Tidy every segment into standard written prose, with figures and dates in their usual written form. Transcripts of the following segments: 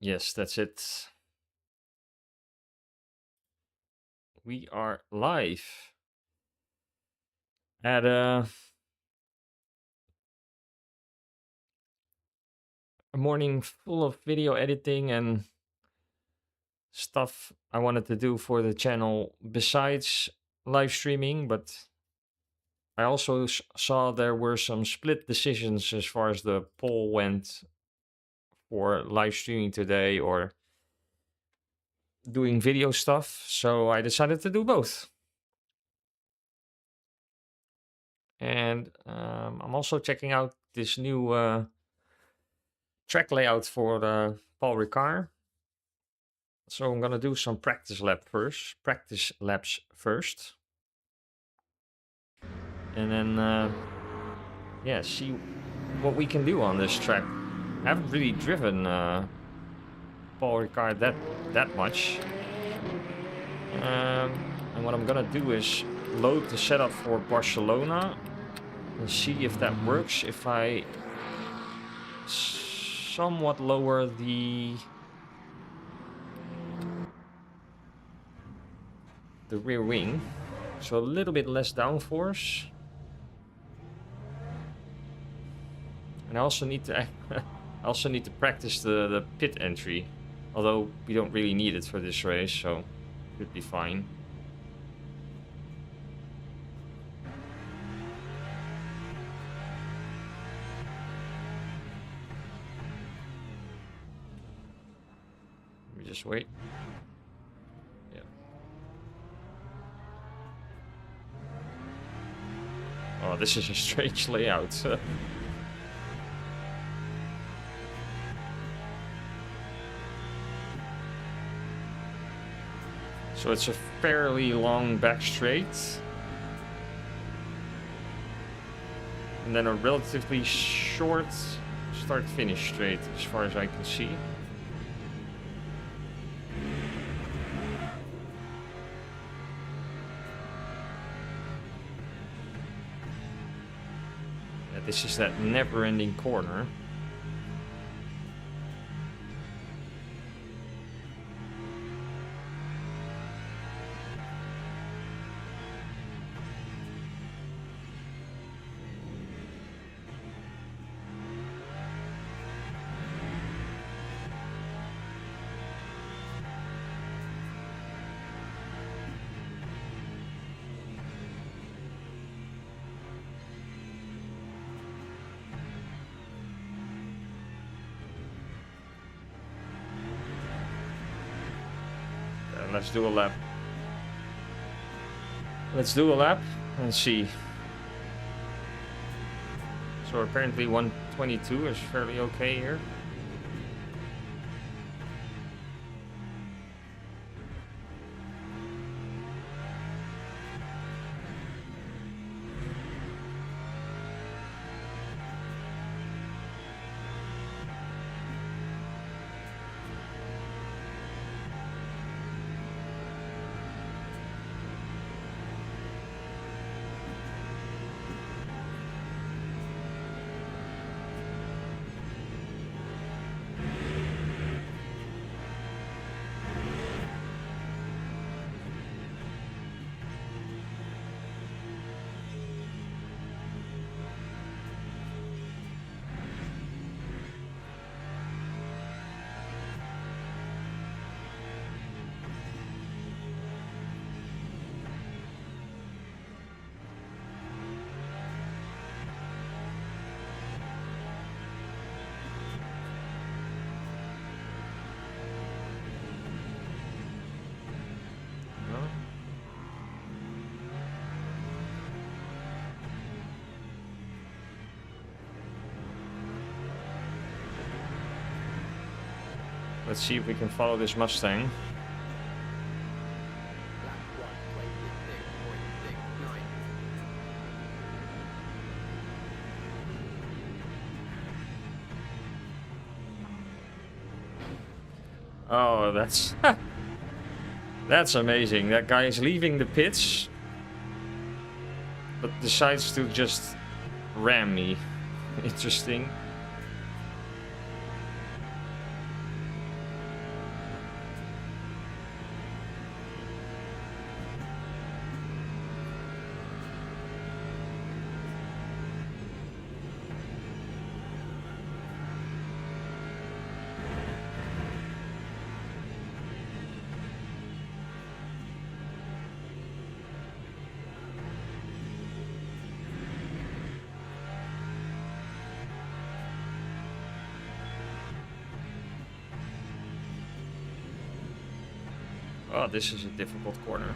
Yes, that's it. We are live at a morning full of video editing and stuff I wanted to do for the channel besides live streaming, but I also saw there were some split decisions as far as the poll went for live streaming today or doing video stuff, so I decided to do both. And I'm also checking out this new track layout for Paul Ricard. So I'm gonna do some practice labs first, and then yeah, see what we can do on this track. I haven't really driven Paul Ricard that much, and what I'm gonna do is load the setup for Barcelona and see if that works. If I somewhat lower the rear wing, so a little bit less downforce. And I also need to practice the pit entry, although we don't really need it for this race, so it should be fine. Let me just wait. Yeah. Oh, this is a strange layout. So it's a fairly long back straight, and then a relatively short start-finish straight, as far as I can see. Yeah, this is that never-ending corner. Let's do a lap. Let's do a lap and see. So apparently 122 is fairly okay here. Let's see if we can follow this Mustang. Oh, that's that's amazing. That guy is leaving the pits, but decides to just ram me. Interesting. Oh, this is a difficult corner.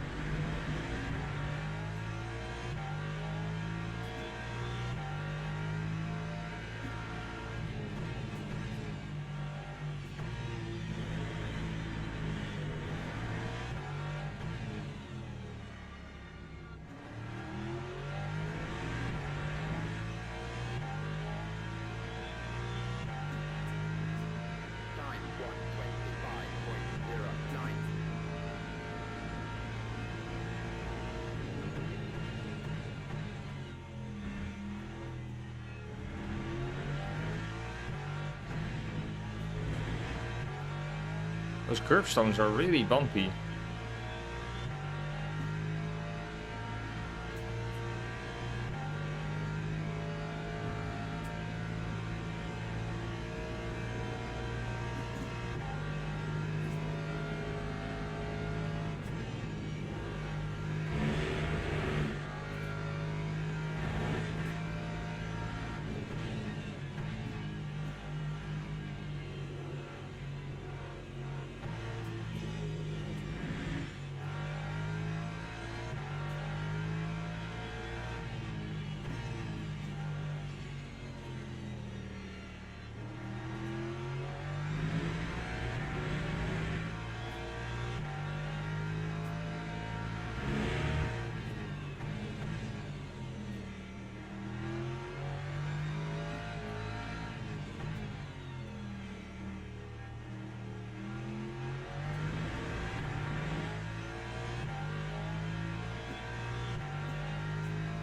Those curbstones are really bumpy.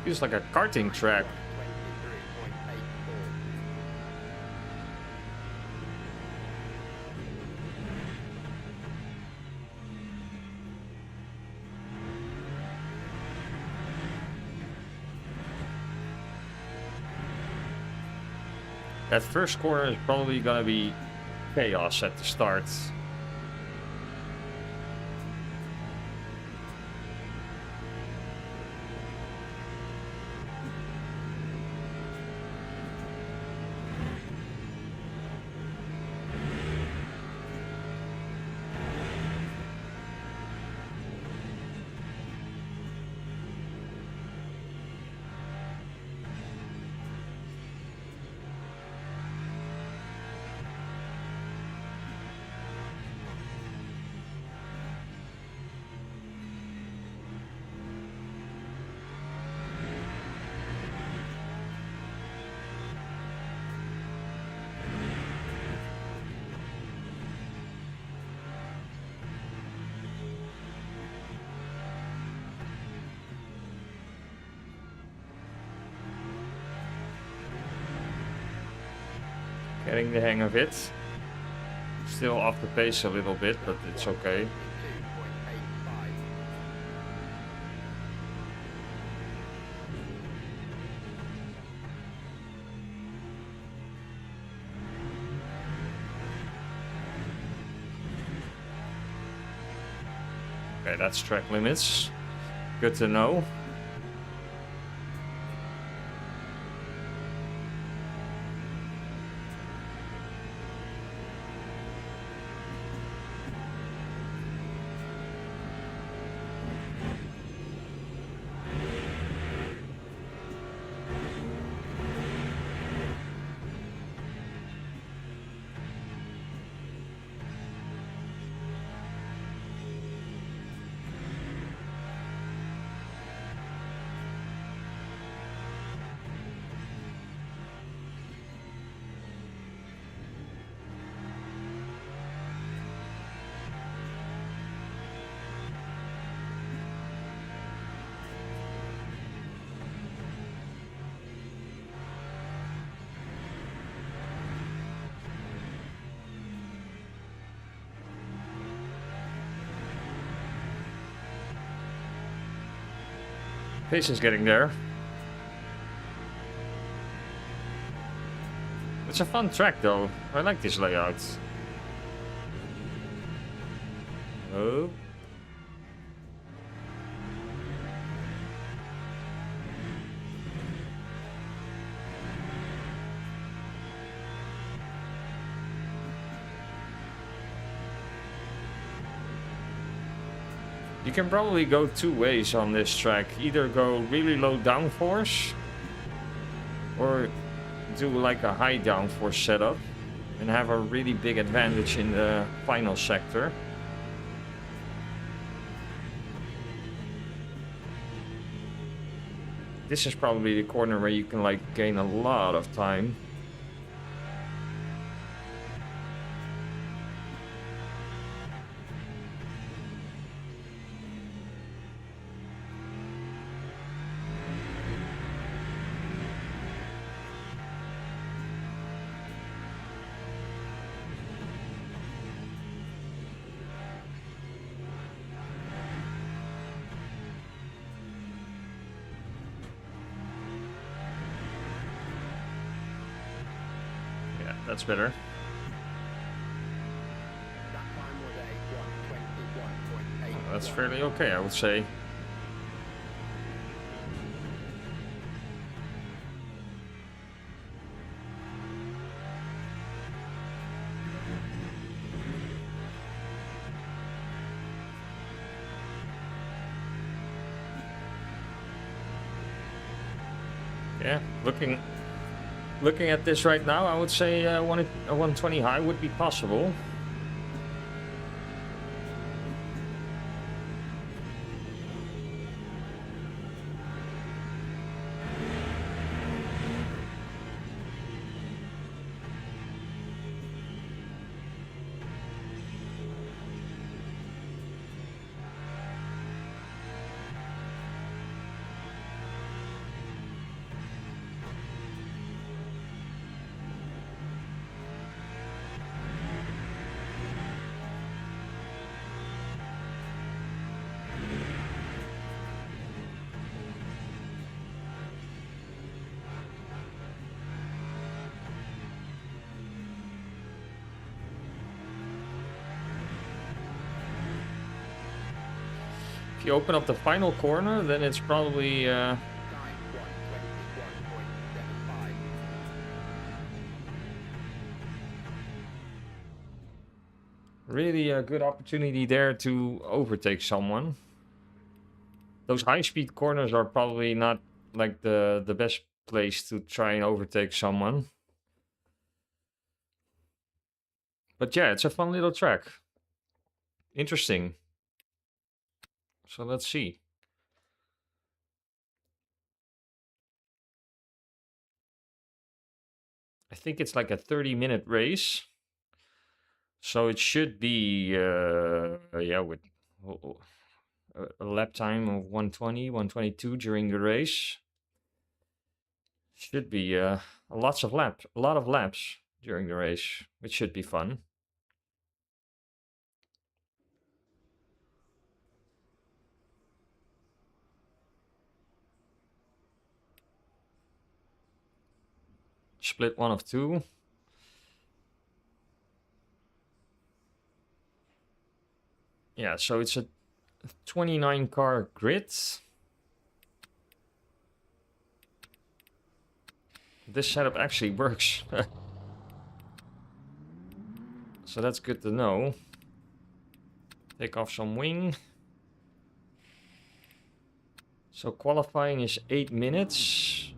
Feels like a karting track. That first corner is probably gonna be chaos at the start. Getting the hang of it. Still off the pace a little bit, but it's okay. Okay, that's track limits. Good to know. Pace is getting there. It's a fun track though. I like this layout. Oh. You can probably go two ways on this track. Either go really low downforce or do like a high downforce setup and have a really big advantage in the final sector. This is probably the corner where you can like gain a lot of time. That's better. That's fairly okay, I would say. Yeah, looking at this right now, I would say a 120 high would be possible. If you open up the final corner, then it's probably really a good opportunity there to overtake someone. Those high-speed corners are probably not like the best place to try and overtake someone. But yeah, it's a fun little track. Interesting. So let's see. I think it's like a 30-minute race. So it should be, yeah, with a lap time of 120, 122 during the race. Should be a lot of laps during the race, which should be fun. Split one of two. Yeah, so it's a 29 car grid. This setup actually works. So that's good to know. Take off some wing. So qualifying is 8 minutes.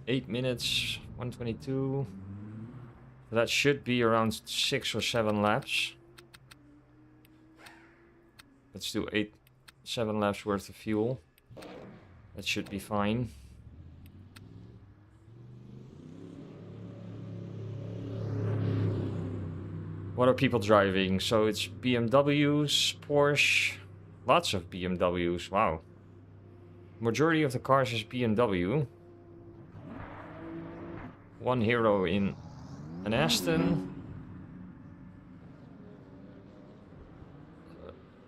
8 minutes, 122. That should be around 6 or 7 laps. Let's do 7 laps worth of fuel. That should be fine. What are people driving? So it's BMWs, Porsche, lots of BMWs. Wow. Majority of the cars is BMW. One hero in an Aston.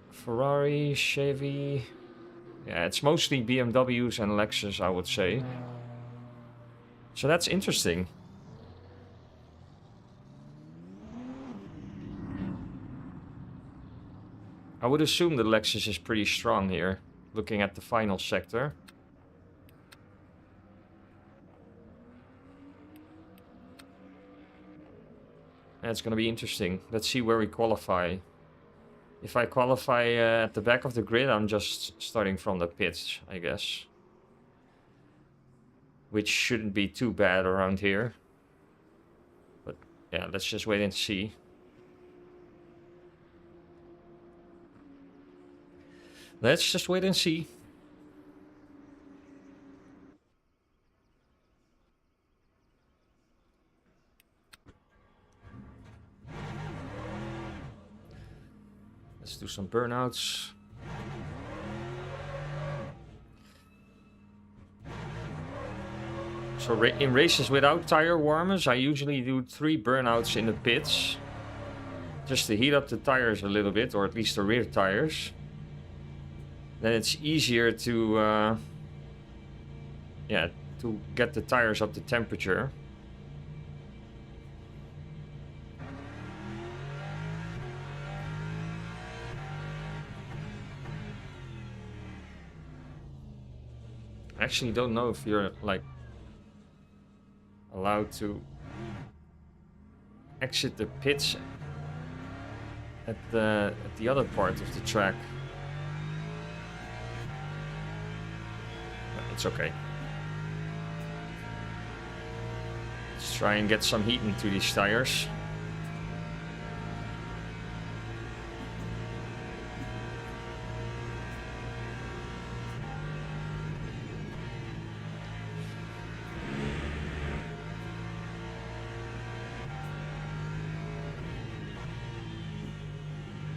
Ferrari, Chevy. Yeah, it's mostly BMWs and Lexus, I would say. So that's interesting. I would assume the Lexus is pretty strong here, looking at the final sector. And it's going to be interesting. Let's see where we qualify. If I qualify at the back of the grid, I'm just starting from the pits, I guess. Which shouldn't be too bad around here. But yeah, let's just wait and see. Let's just wait and see. Let's do some burnouts. So in races without tire warmers, I usually do 3 burnouts in the pits. Just to heat up the tires a little bit, or at least the rear tires. Then it's easier to, yeah, to get the tires up to temperature. I actually don't know if you're like allowed to exit the pits at the other part of the track. It's okay. Let's try and get some heat into these tires.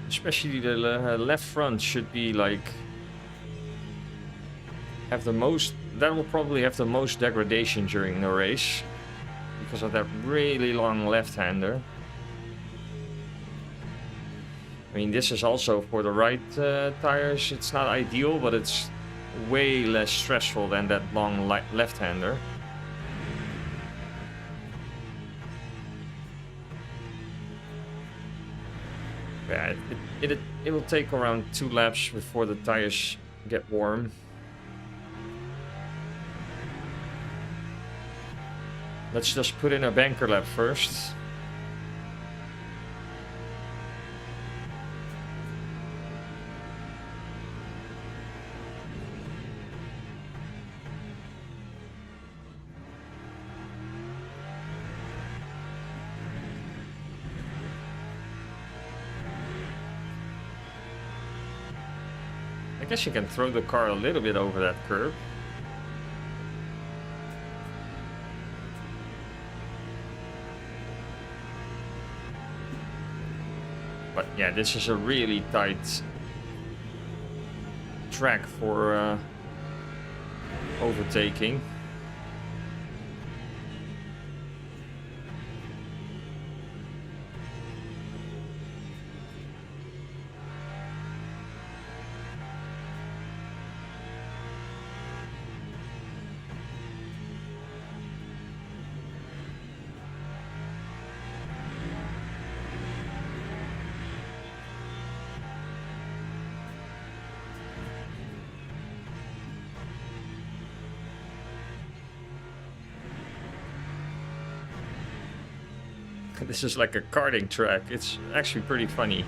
Especially the left front should be like have the most, that will probably have the most degradation during the race because of that really long left-hander. I mean, this is also for the right tires. It's not ideal, but it's way less stressful than that long left-hander. Yeah, it'll take around 2 laps before the tires get warm. Let's just put in a banker lap first. I guess you can throw the car a little bit over that curb. But yeah, this is a really tight track for overtaking. This is like a karting track. It's actually pretty funny.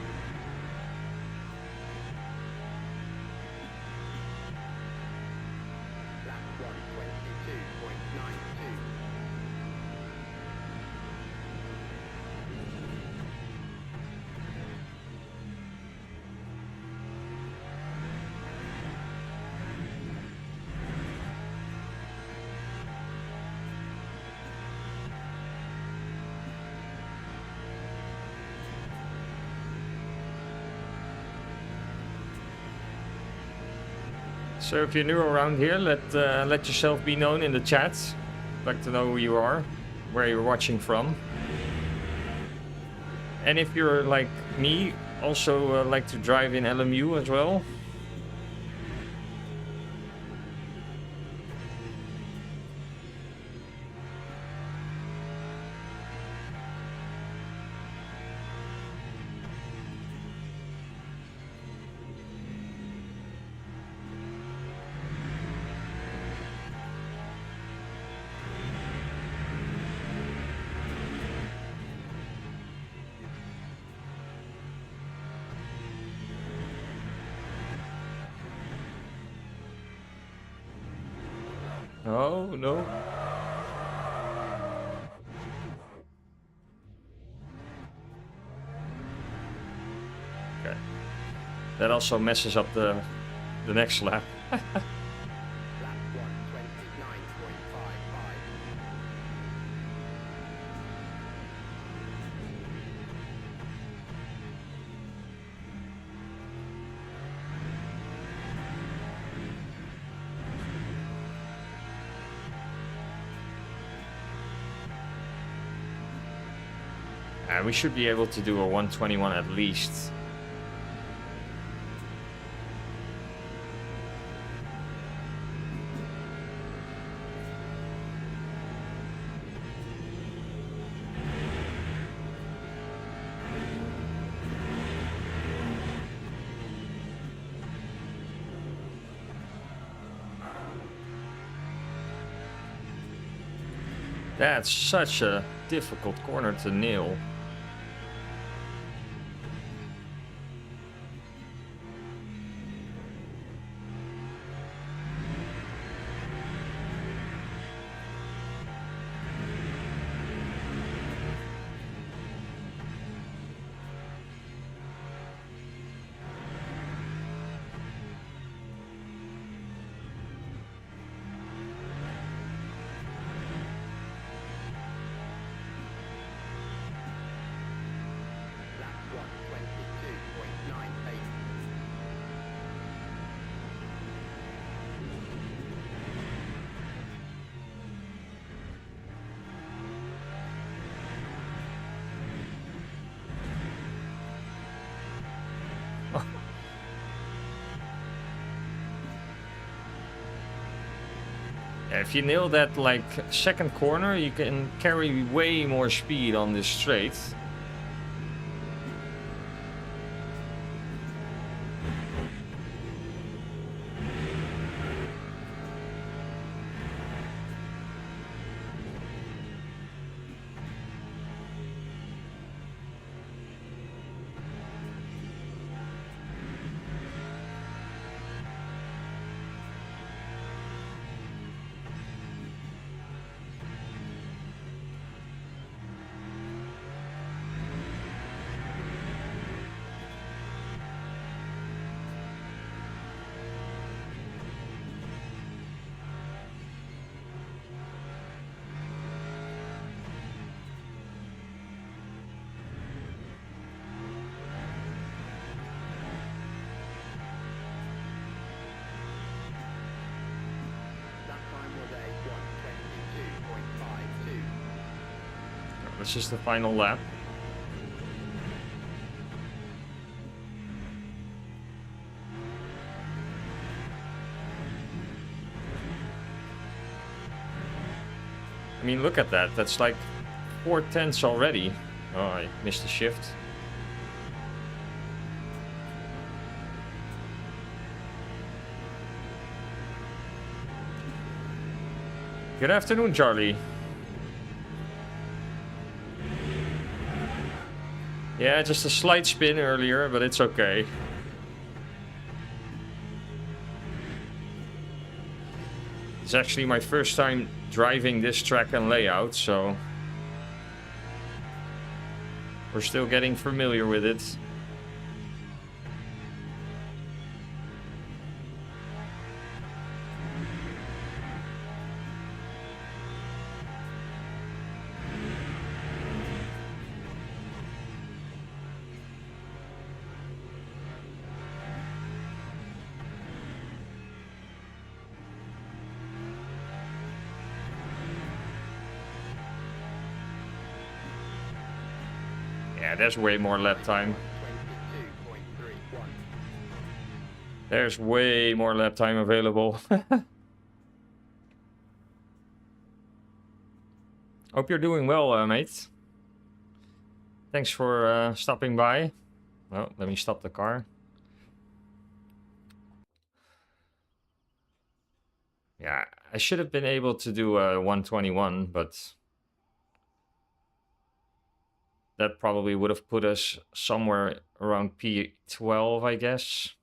So if you're new around here, let yourself be known in the chat. I'd like to know who you are, where you're watching from. And if you're like me, also like to drive in LMU as well. Oh, no. Okay. That also messes up the next lap. Lap 1, 29.55. We should be able to do a 121 at least. That's such a difficult corner to nail. Lap 1, 22.98. If you nail that like second corner, you can carry way more speed on this straight. That time was a 1:22.52. This is the final lap. I mean, look at that. That's like 4/10 already. Oh, I missed the shift. Good afternoon, Charlie. Yeah, just a slight spin earlier, but it's okay. It's actually my first time driving this track and layout, so we're still getting familiar with it. Yeah, there's way more lap time. 22.31. There's way more lap time available. Hope you're doing well, mate. Thanks for stopping by. Well, let me stop the car. Yeah, I should have been able to do a 121, but that probably would have put us somewhere around P12, I guess.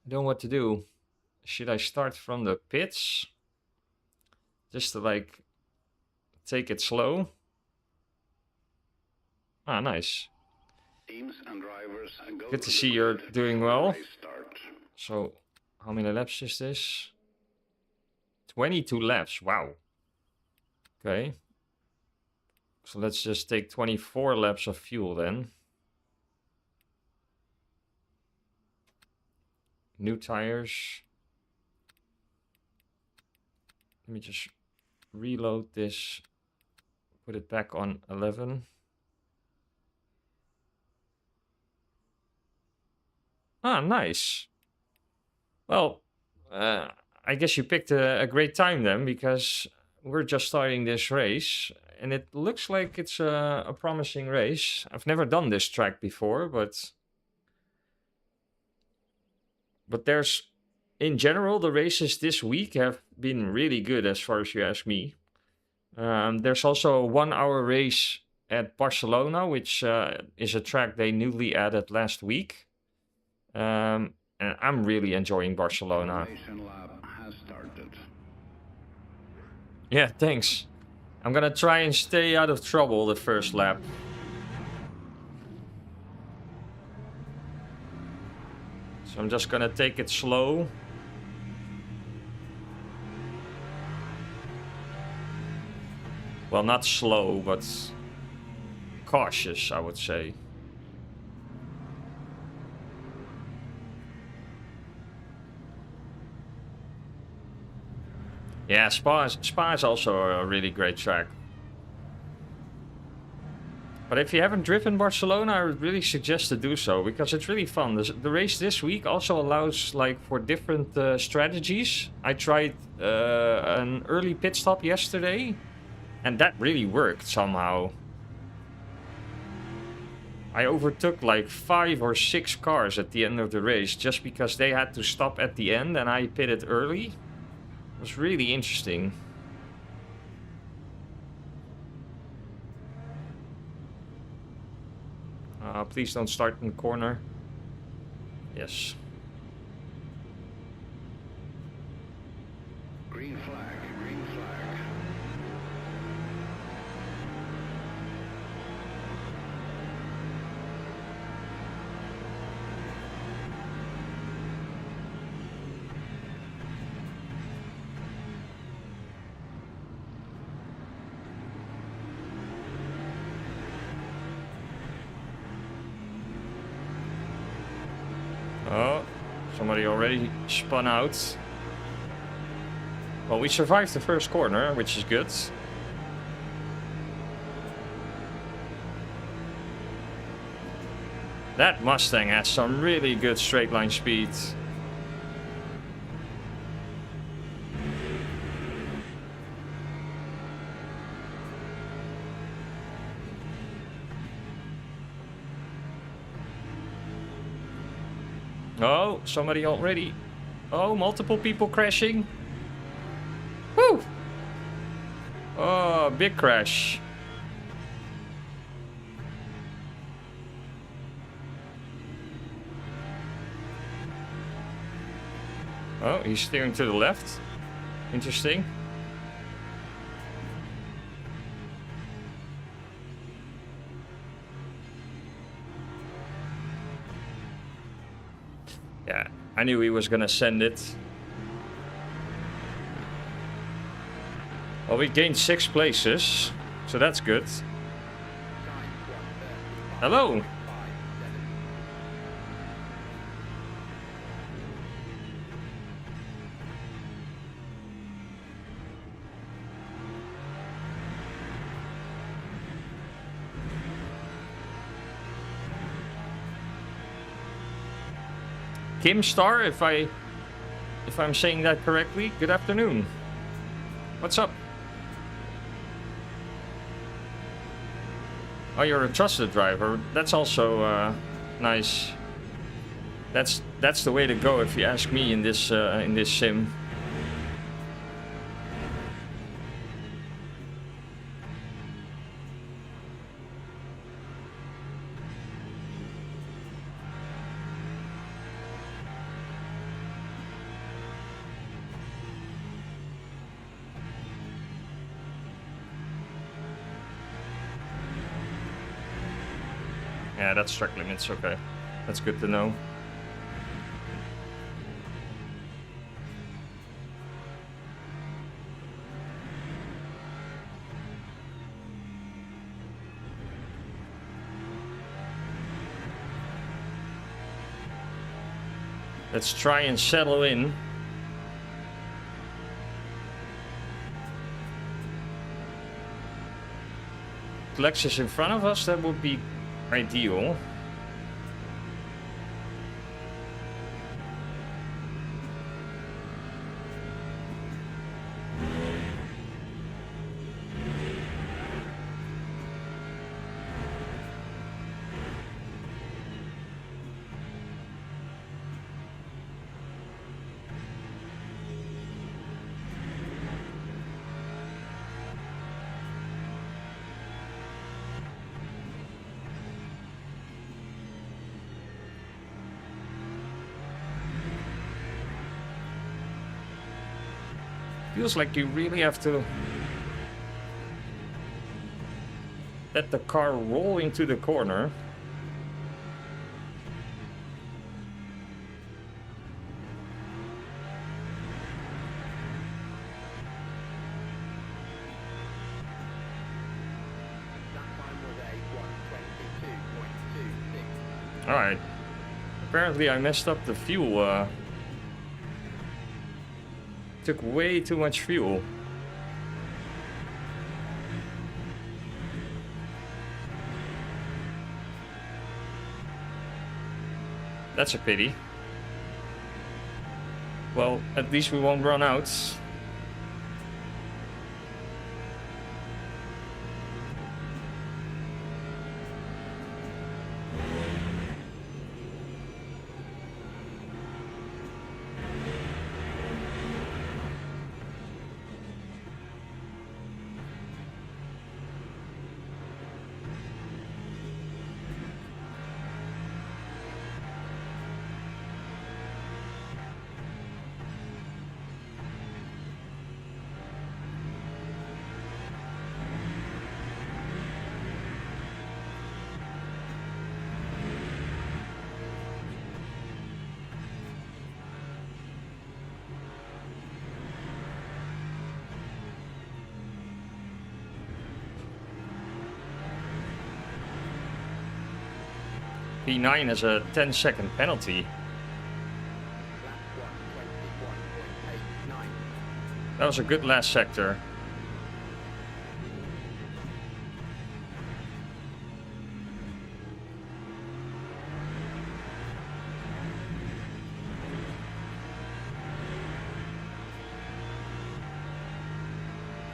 I don't know what to do. Should I start from the pits? Just to like take it slow? Ah, nice. Teams and drivers go Good to to see the you're grid doing for well. race start. So, how many laps is this? 22 laps. Wow. Okay. So let's just take 24 laps of fuel then. New tires. Let me just reload this. Put it back on 11. Ah, nice. Well, I guess you picked a great time then, because we're just starting this race. And it looks like it's a promising race. I've never done this track before, but there's, in general, the races this week have been really good as far as you ask me. There's also a 1 hour race at Barcelona, which is a track they newly added last week. And I'm really enjoying Barcelona. Formation lap has started. Yeah, thanks. I'm gonna try and stay out of trouble the first lap. So I'm just gonna take it slow. Well, not slow, but cautious, I would say. Yeah, Spa is also a really great track. But if you haven't driven Barcelona, I would really suggest to do so, because it's really fun. The race this week also allows like for different strategies. I tried an early pit stop yesterday, and that really worked somehow. I overtook like 5 or 6 cars at the end of the race just because they had to stop at the end and I pitted early. It was really interesting. Please don't start in the corner. Yes. Green flag, green flag. Oh, somebody already spun out. Well, we survived the first corner, which is good. That Mustang has some really good straight line speed. Oh, somebody already. Oh, multiple people crashing. Woo! Oh, big crash. Oh, he's steering to the left. Interesting. Yeah, I knew he was gonna send it. Well, we gained 6 places, so that's good. Hello. Kim Star, if I'm saying that correctly, good afternoon. What's up? Oh, you're a trusted driver. That's also nice. That's the way to go, if you ask me, in this sim. Yeah, that's track limits, okay. That's good to know. Let's try and settle in. Lexus in front of us, that would be ideal. Feels like you really have to let the car roll into the corner. That time was a 122.26. Alright. Apparently I messed up the fuel. Took way too much fuel. That's a pity. Well, at least we won't run out. P9 has a 10-second penalty. Lap 121.89. That was a good last sector.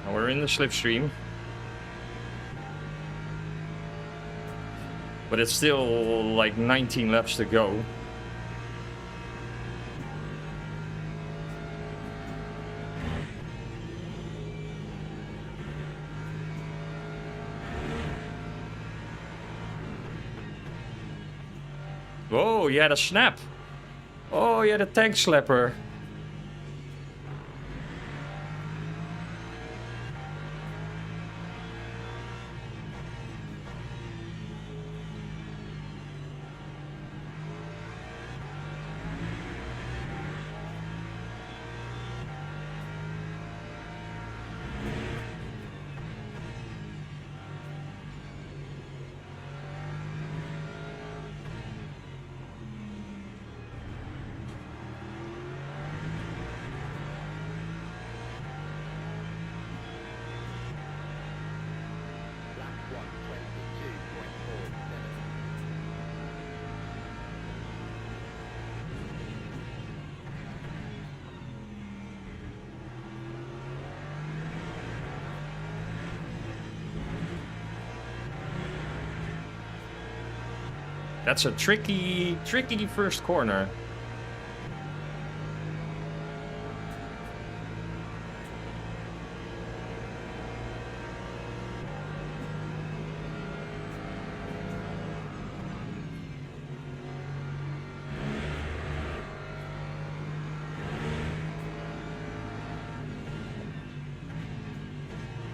Now we're in the slipstream. But it's still like 19 laps to go. Whoa, you had a snap. Oh, you had a tank slapper. Lap 122.47. That's a tricky first corner.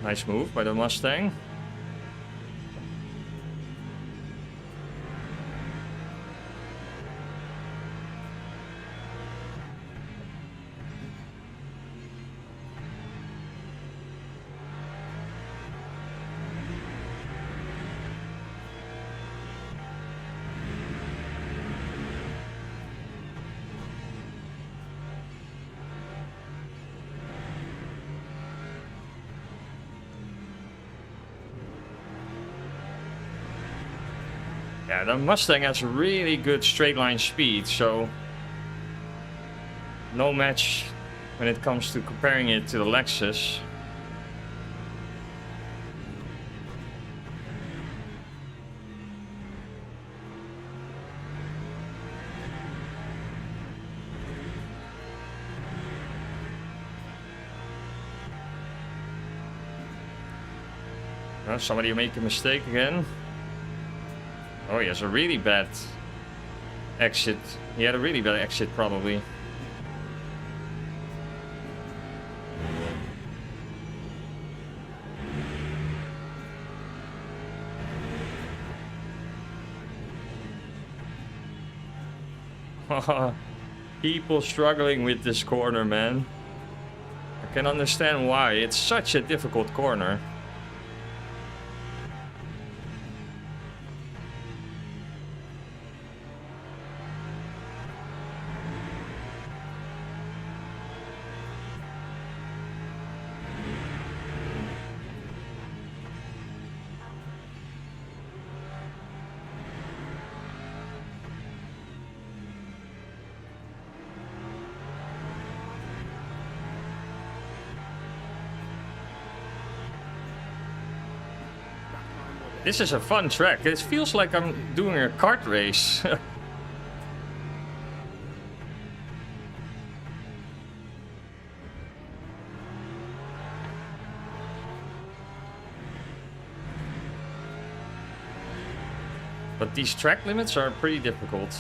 Nice move by the Mustang. Yeah, the Mustang has really good straight line speed, so no match when it comes to comparing it to the Lexus. Somebody make a mistake again. Oh, he has a really bad exit. He had a really bad exit, probably. People struggling with this corner, man. I can understand why. It's such a difficult corner. This is a fun track. It feels like I'm doing a kart race. But these track limits are pretty difficult.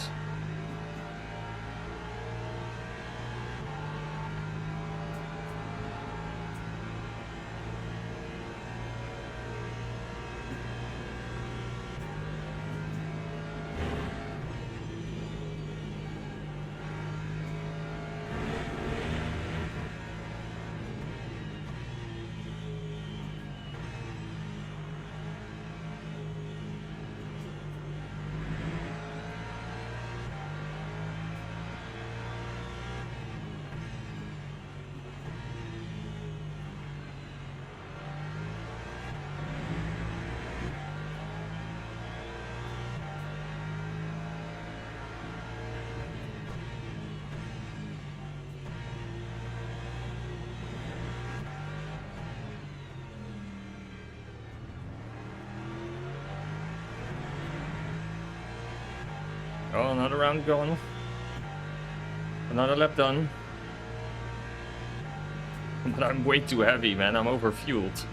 Oh, another round going. Another lap done. But I'm way too heavy, man. I'm overfueled.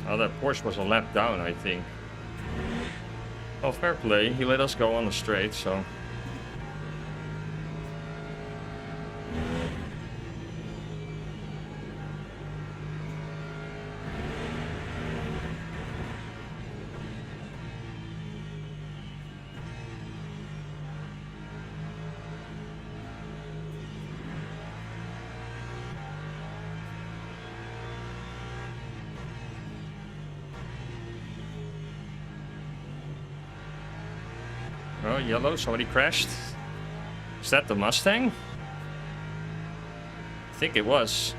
Oh, that Porsche was a lap down, I think. Oh, fair play. He let us go on the straight, so... Oh, yellow, somebody crashed. Is that the Mustang? I think it was.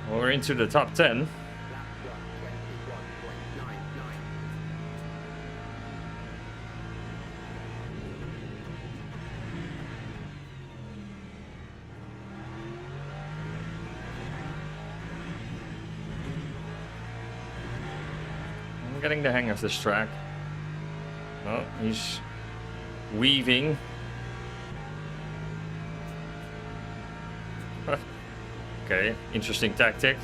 Well, we're into the top 10. Getting the hang of this track. Oh, he's weaving. Okay, interesting tactic.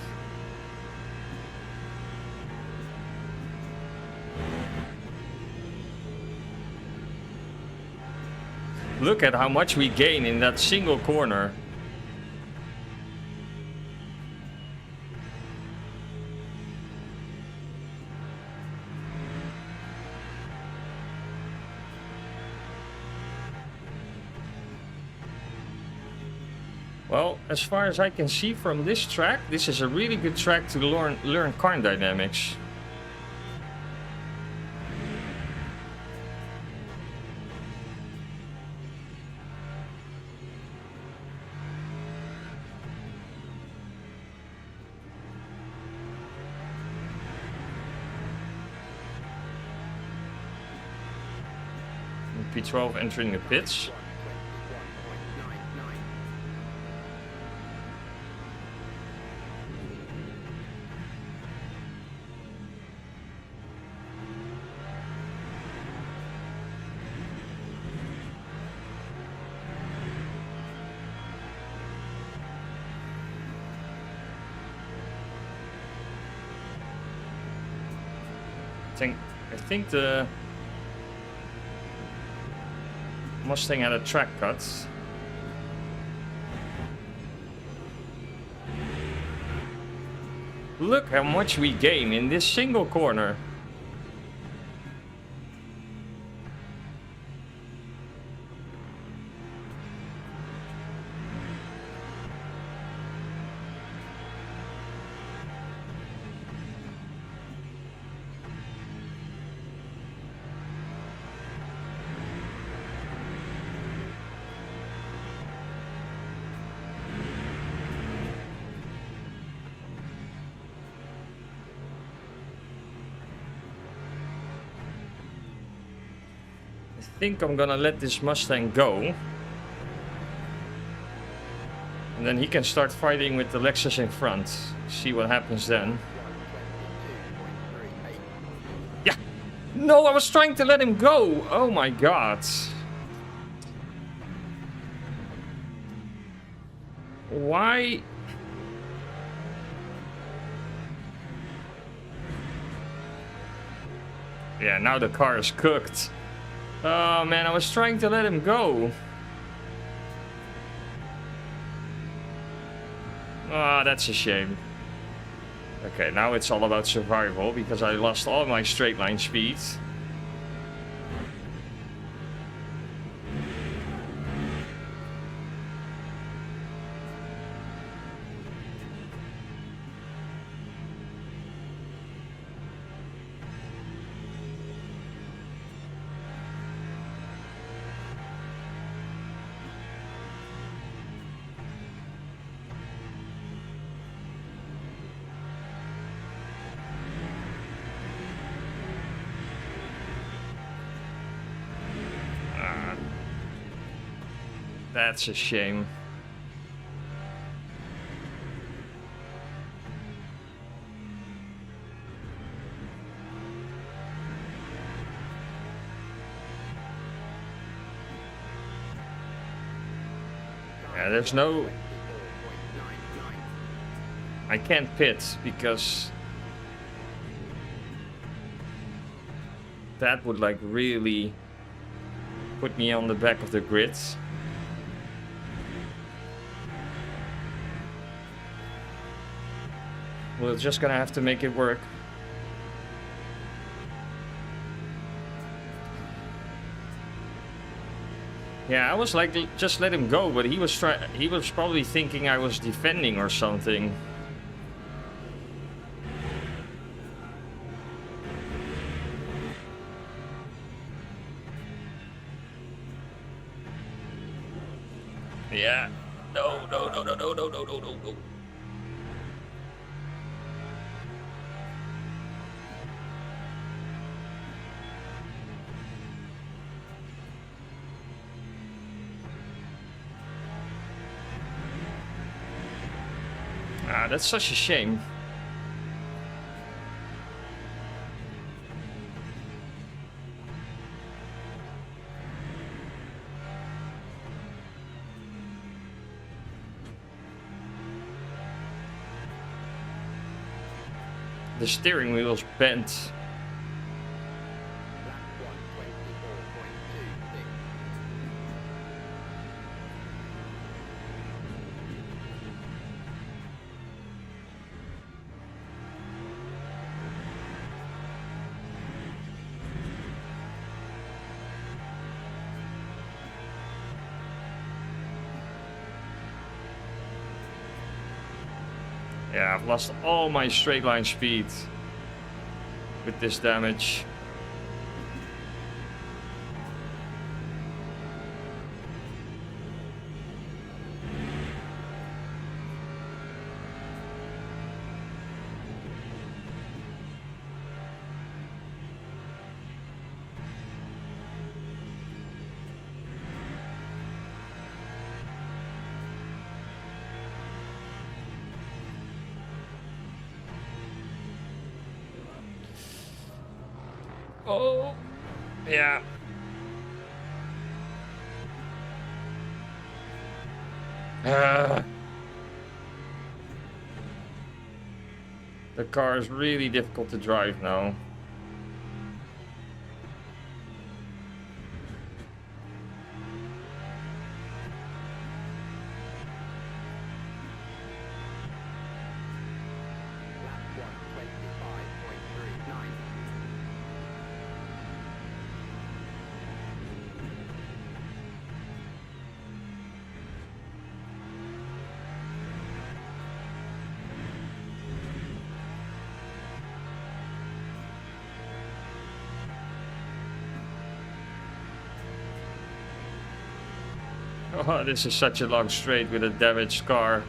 Look at how much we gain in that single corner. Well, as far as I can see from this track, this is a really good track to learn car dynamics. P12 entering the pits. 21.99. I think the Mustang had a track cut. Look how much we gain in this single corner. I think I'm gonna let this Mustang go. And then he can start fighting with the Lexus in front. See what happens then. 122.38. Yeah! No, I was trying to let him go! Oh my god. Why? Yeah, now the car is cooked. Oh man, I was trying to let him go. Ah, that's a shame. Okay, now it's all about survival because I lost all my straight line speed. That's a shame. Yeah, there's no... 24.99. I can't pit because that would like really put me on the back of the grid. We're just gonna have to make it work. Yeah, I was like, just let him go, but he was probably thinking I was defending or something. Yeah. No, no, no, no, no, no, no, no, no, no. Ah, that's such a shame. The steering wheel's bent. Lap 124.26. Yeah, I've lost all my straight line speed with this damage. Oh, yeah. The car is really difficult to drive now. Lap 125.39. Oh, this is such a long straight with a damaged car.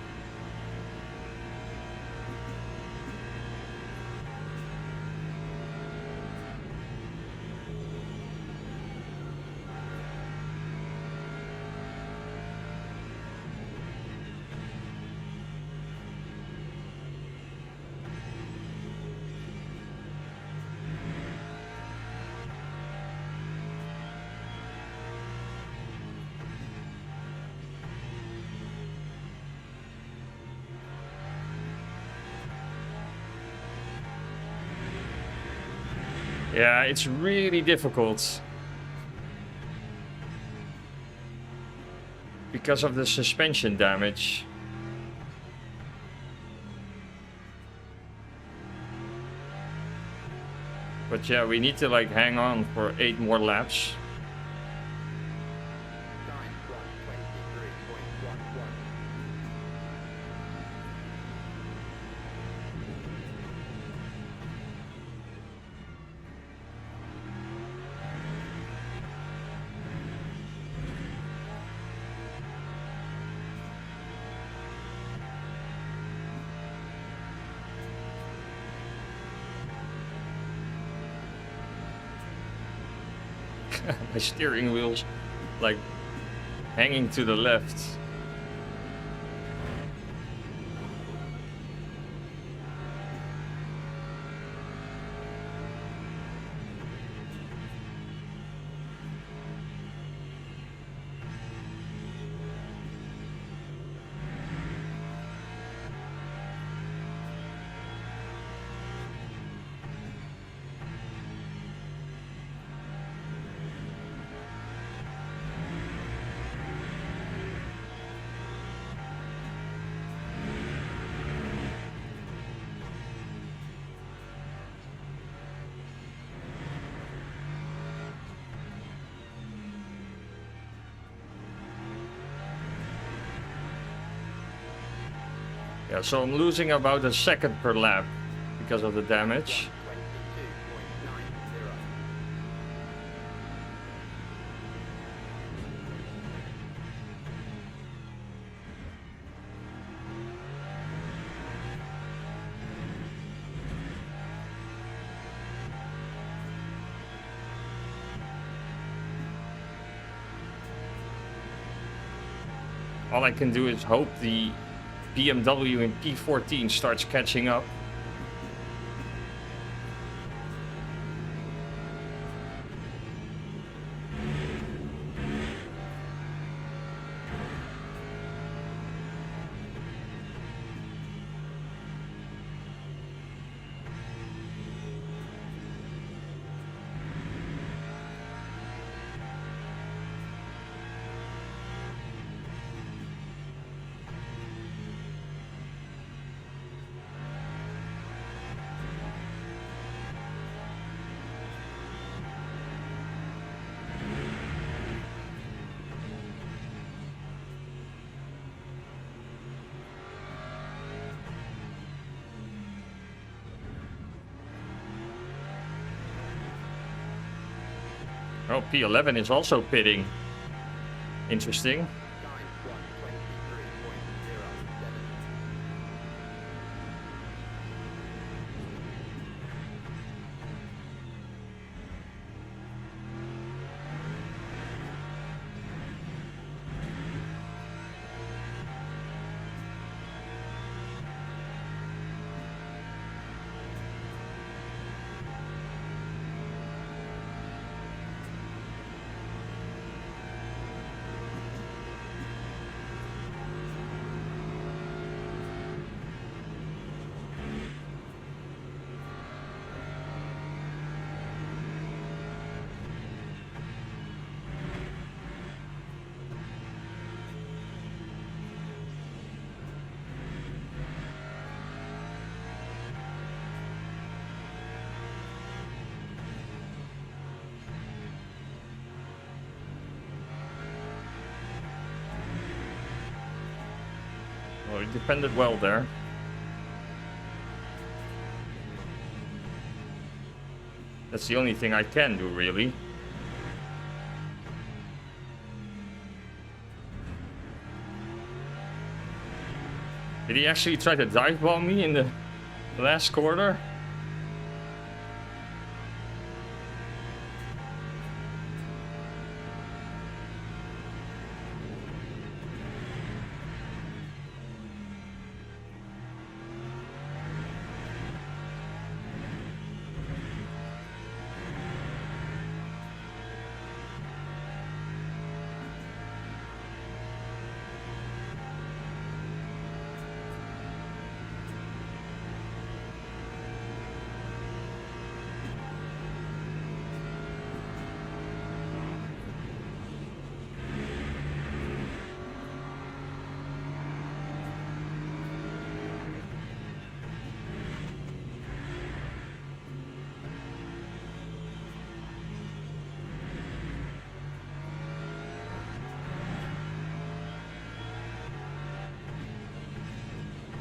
Yeah, it's really difficult. Because of the suspension damage. But yeah, we need to like hang on for 8 more laps. Time 123.11. My steering wheel's like hanging to the left. Yeah, so I'm losing about a second per lap because of the damage. 22.90. All I can do is hope the BMW in P14 starts catching up. Oh, P11 is also pitting. Interesting. Time 1:23.07. Oh, he defended well there. That's the only thing I can do, really. Did he actually try to dive bomb me in the last quarter?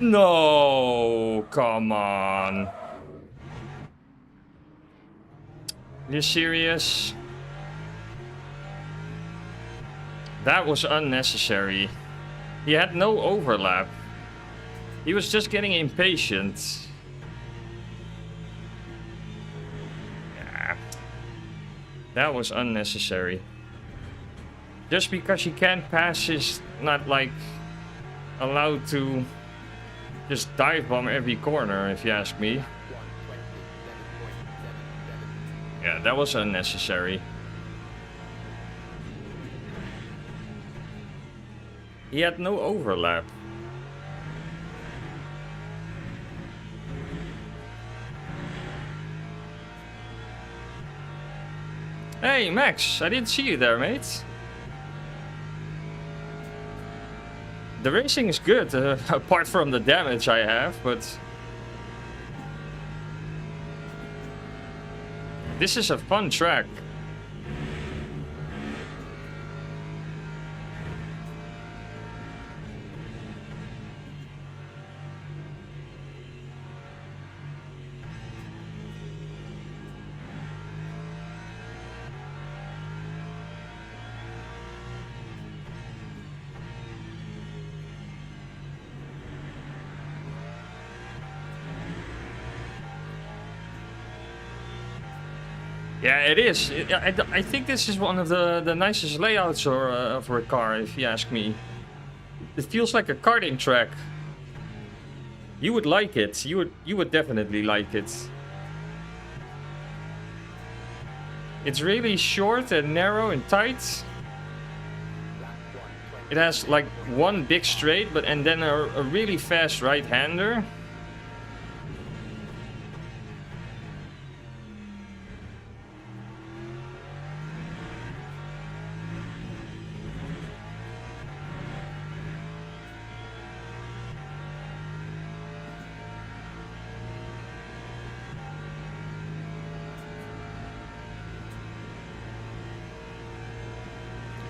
No, come on. You serious? That was unnecessary. He had no overlap. He was just getting impatient. Yeah. That was unnecessary. Just because he can't pass is not like allowed to just dive bomb every corner, if you ask me. 1:27.77. Yeah, that was unnecessary. He had no overlap. Hey, Max, I didn't see you there, mate. The racing is good, apart from the damage I have, but... This is a fun track. Yeah, it is. I think this is one of the nicest layouts for a car, if you ask me. It feels like a karting track. You would like it. You would definitely like it. It's really short and narrow and tight. It has like one big straight, and then a really fast right-hander.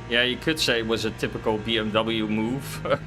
Yeah, you could say it was a typical BMW move.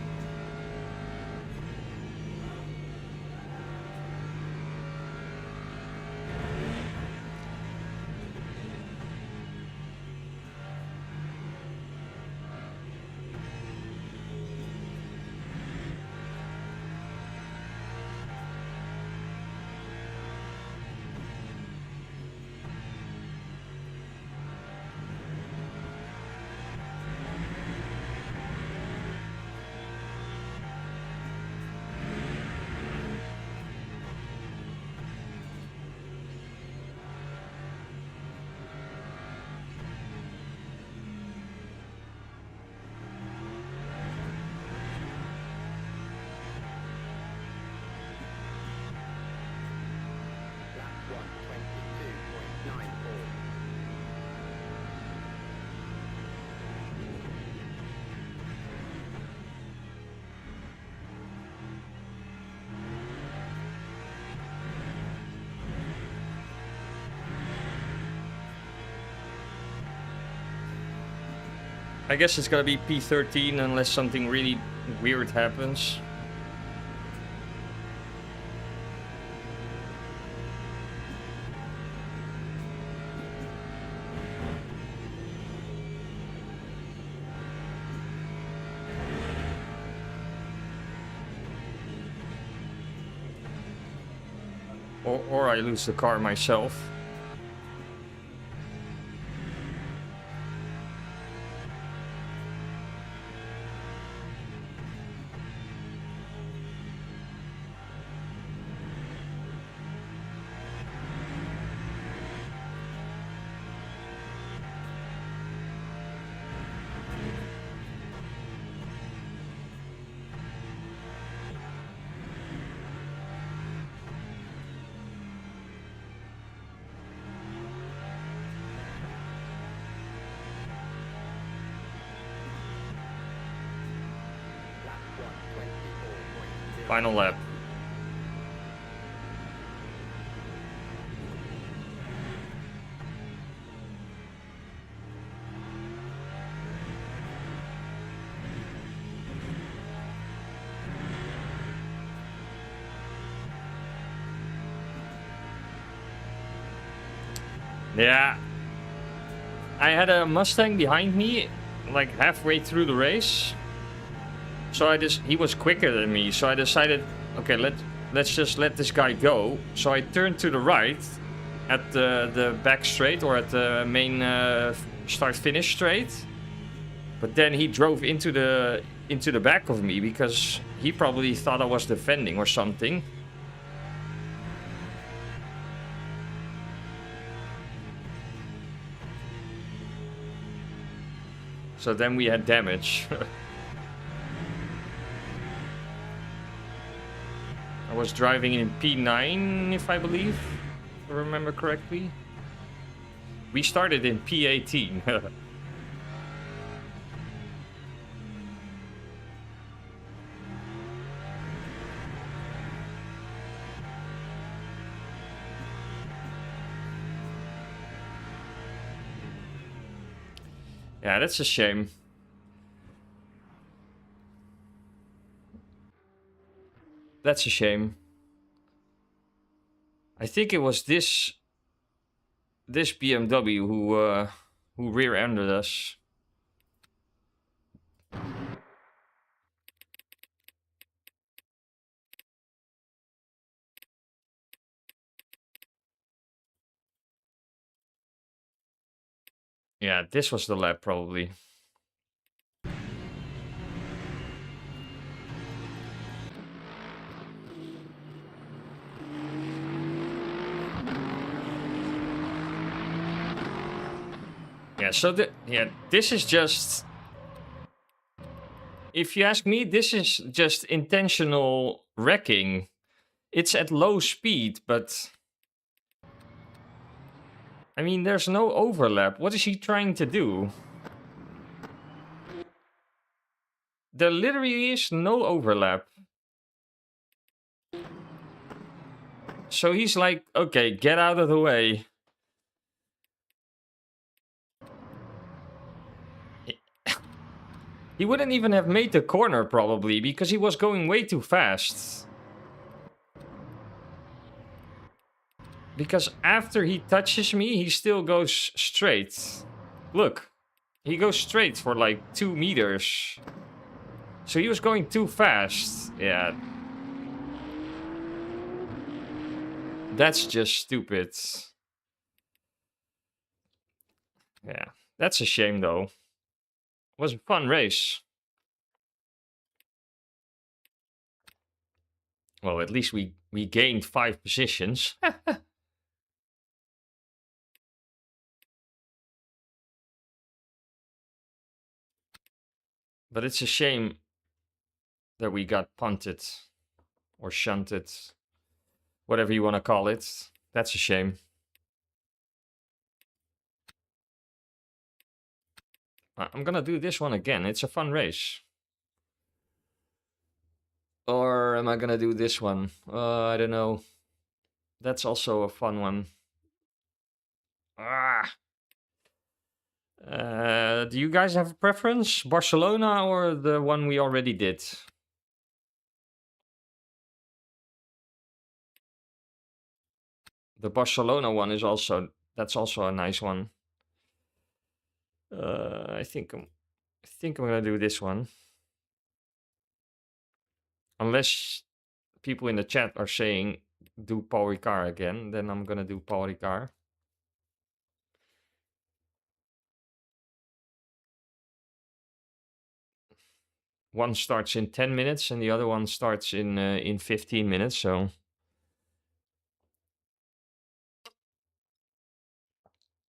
I guess it's gonna be P13 unless something really weird happens. Or I lose the car myself. Lap 1, 24.0. Final lap. Yeah. I had a Mustang behind me, like halfway through the race. So he was quicker than me, so I decided, okay, let's just let this guy go. So I turned to the right at the back straight, or at the main start-finish straight. But then he drove into the back of me because he probably thought I was defending or something. So then we had damage. I was driving in P9, if I remember correctly. We started in P18. Yeah, that's a shame. That's a shame. I think it was this BMW who rear-ended us. Yeah, this was the lap probably. Yeah, so this is just, if you ask me, this is just intentional wrecking. It's at low speed, but I mean, there's no overlap. What is he trying to do? There literally is no overlap. So he's like, okay, get out of the way. He wouldn't even have made the corner probably because he was going way too fast. Because after he touches me, he still goes straight. Look, he goes straight for like 2 meters. So he was going too fast. Yeah. That's just stupid. Yeah, that's a shame though. It was a fun race. Well, at least we gained 5 positions. But it's a shame that we got punted or shunted, whatever you want to call it. That's a shame. I'm gonna do this one again. It's a fun race. Or am I gonna do this one? I don't know. That's also a fun one. Ah. Do you guys have a preference? Barcelona or the one we already did? The Barcelona one is also, that's also a nice one. I think I'm gonna do this one. Unless people in the chat are saying do Paul Ricard again, then I'm gonna do Paul Ricard. One starts in 10 minutes and the other one starts in 15 minutes, so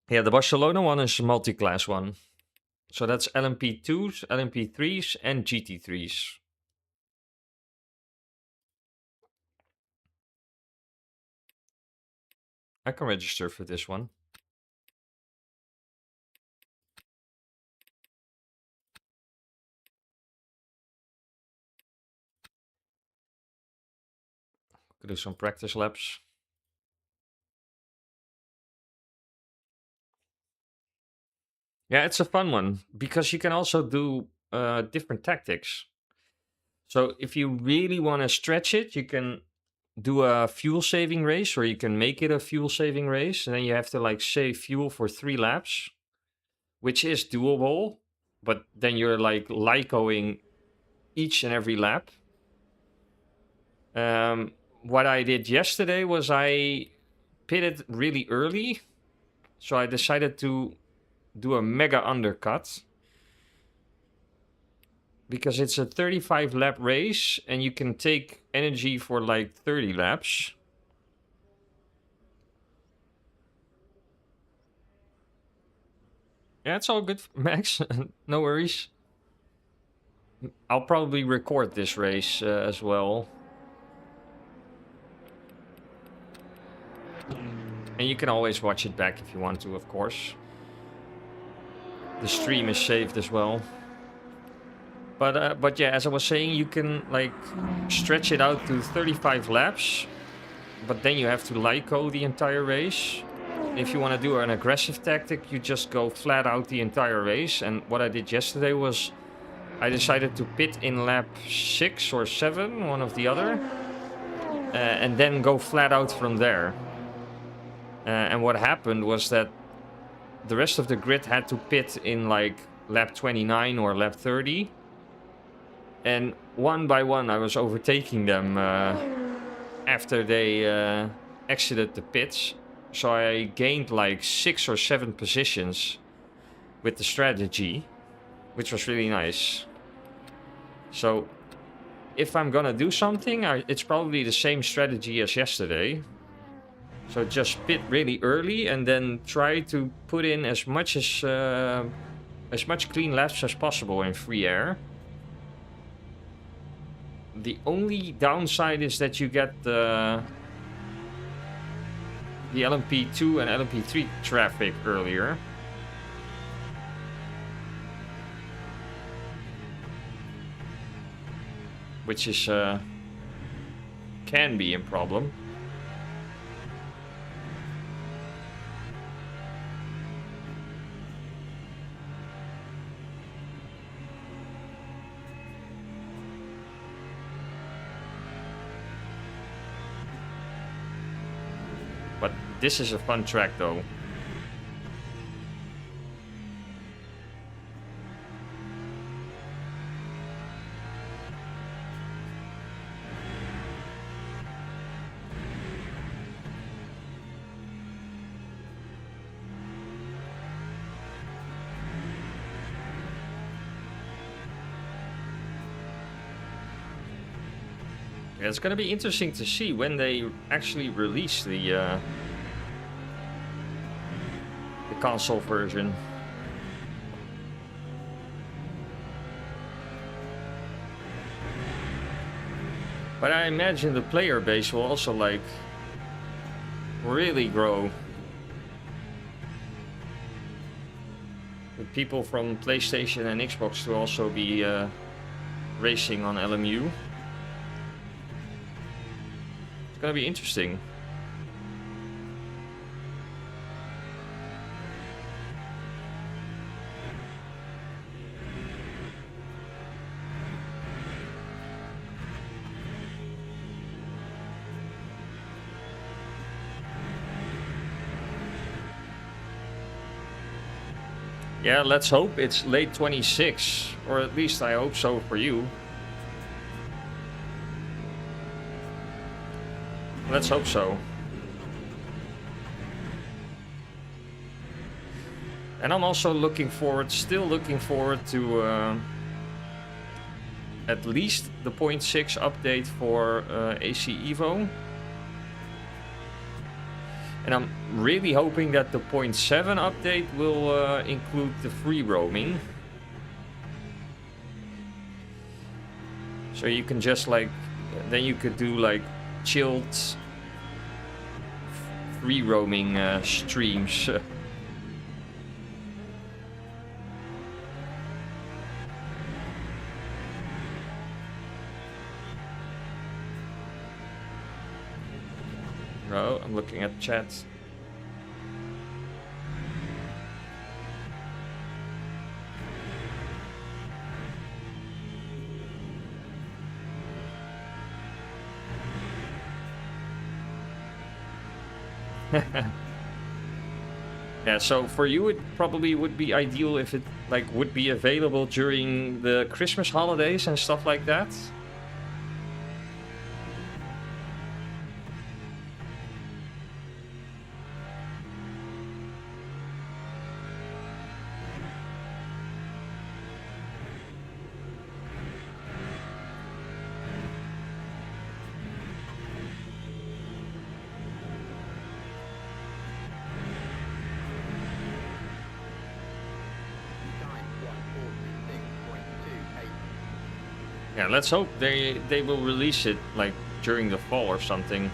yeah, the Barcelona one is a multi-class one. So that's LMP2s, LMP3s, and GT3s. I can register for this one. Could do some practice laps. Yeah, it's a fun one because you can also do different tactics. So if you really want to stretch it, you can do a fuel saving race, or you can make it a fuel saving race, and then you have to like save fuel for 3 laps, which is doable, but then you're like LICOing each and every lap. What I did yesterday was I pitted really early, so I decided to do a mega undercut because it's a 35 lap race and you can take energy for like 30 laps. Yeah, it's all good, Max. No worries. I'll probably record this race as well. And you can always watch it back if you want to, of course. The stream is saved as well. But yeah, as I was saying, you can like stretch it out to 35 laps, but then you have to LICO the entire race. If you want to do an aggressive tactic, you just go flat out the entire race. And what I did yesterday was I decided to pit in lap 6 or 7, one of the other, and then go flat out from there. And what happened was that the rest of the grid had to pit in like lap 29 or lap 30. And one by one, I was overtaking them after they exited the pits. So I gained like 6 or 7 positions with the strategy, which was really nice. So if I'm gonna do something, it's probably the same strategy as yesterday. So just pit really early and then try to put in as much clean laps as possible in free air. The only downside is that you get the LMP2 and LMP3 traffic earlier. Which is can be a problem. But this is a fun track though. It's gonna be interesting to see when they actually release the console version. But I imagine the player base will also like really grow. With people from PlayStation and Xbox to also be racing on LMU. It's gonna be interesting. Yeah, let's hope it's late 26, or at least I hope so for you. Let's hope so. And I'm also still looking forward to at least the 0.6 update for AC Evo. And I'm really hoping that the 0.7 update will include the free roaming. So you can just like, then you could do like chilled free roaming streams. No, I'm looking at chat. Yeah, so for you it probably would be ideal if it like would be available during the Christmas holidays and stuff like that. Time 146.28. Yeah, let's hope they will release it like during the fall or something.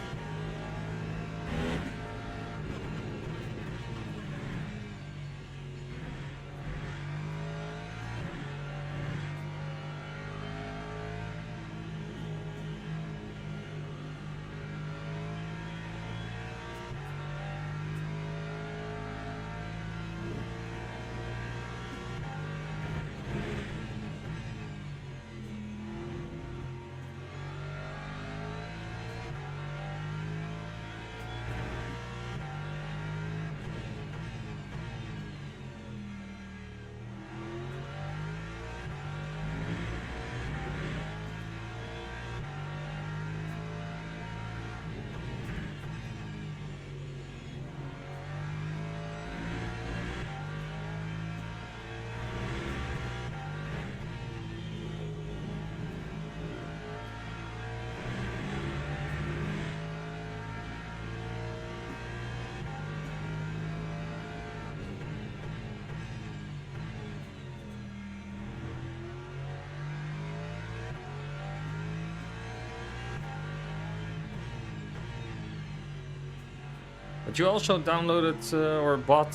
But you also downloaded or bought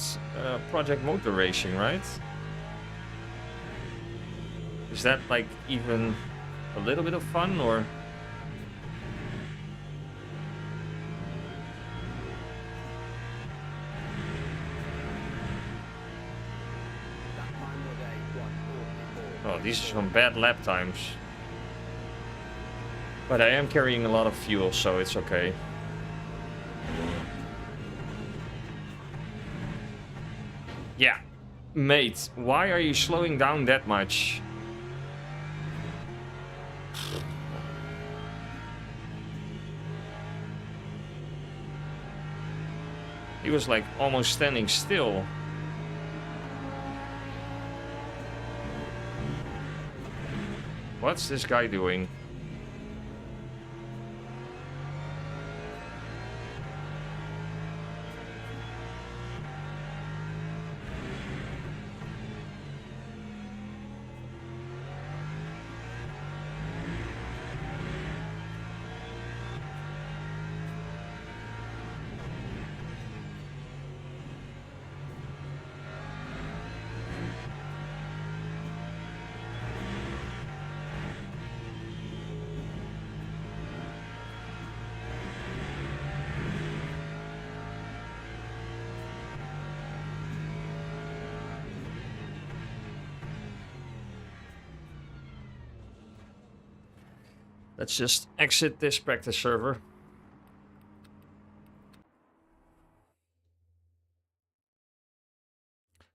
Project Motor Racing, right? Is that like even a little bit of fun or? That time of day 144. Oh, these are some bad lap times. But I am carrying a lot of fuel, so it's okay. Yeah. Mate, why are you slowing down that much? He was like almost standing still. What's this guy doing? Let's just exit this practice server.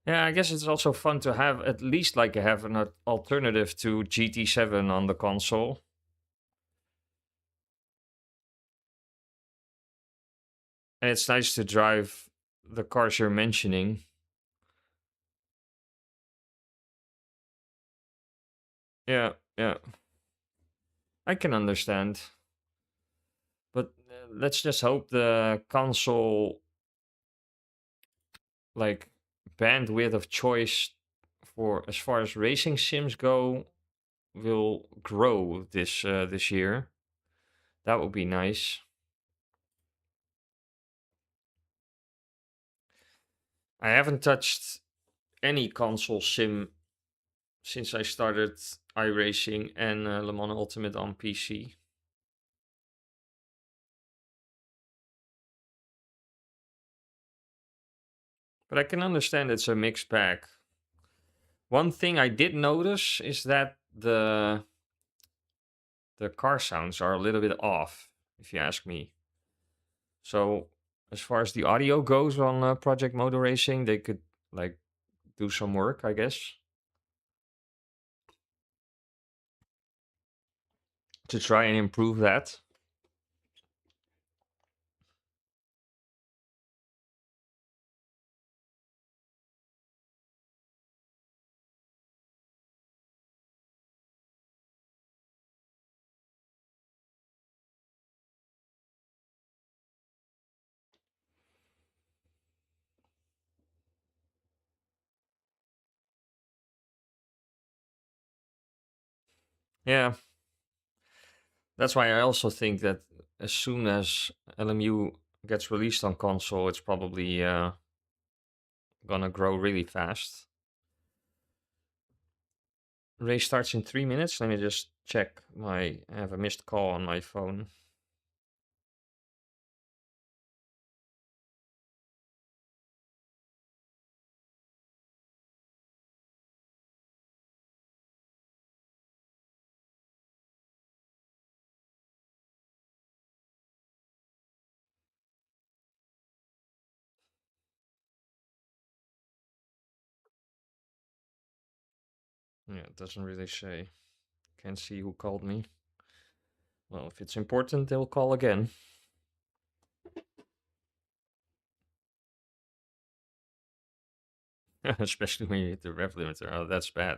Yeah, I guess it's also fun to have at least like have an alternative to GT7 on the console. And it's nice to drive the cars you're mentioning. Yeah, yeah. I can understand. But let's just hope the console like bandwidth of choice for as far as racing sims go will grow this year. That would be nice. I haven't touched any console sim since I started iRacing and Le Mans Ultimate on PC. But I can understand it's a mixed bag. One thing I did notice is that the car sounds are a little bit off, if you ask me. So as far as the audio goes on Project Motor Racing, they could like do some work, I guess, to try and improve that. Yeah, that's why I also think that as soon as LMU gets released on console, it's probably gonna grow really fast. Race starts in 3 minutes. Let me just check I have a missed call on my phone. Yeah, it doesn't really say. Can't see who called me. Well, if it's important, they'll call again. Especially when you hit the rev limiter. Oh, that's bad.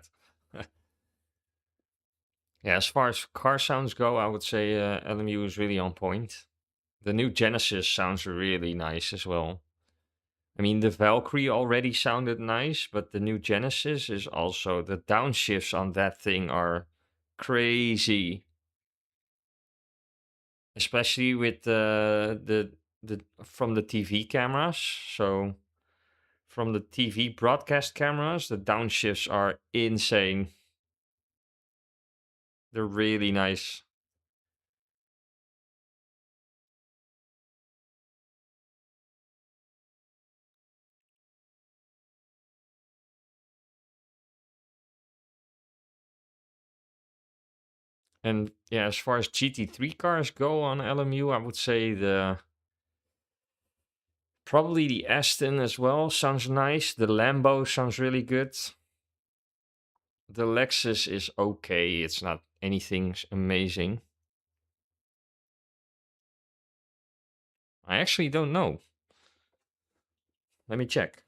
Yeah, as far as car sounds go, I would say LMU is really on point. The new Genesis sounds really nice as well. I mean, the Valkyrie already sounded nice, but the new Genesis is also the downshifts on that thing are crazy, especially with the from the TV cameras. So from the TV broadcast cameras, the downshifts are insane. They're really nice. And yeah, as far as GT3 cars go on LMU, I would say probably the Aston as well sounds nice. The Lambo sounds really good. The Lexus is okay. It's not anything amazing. I actually don't know. Let me check.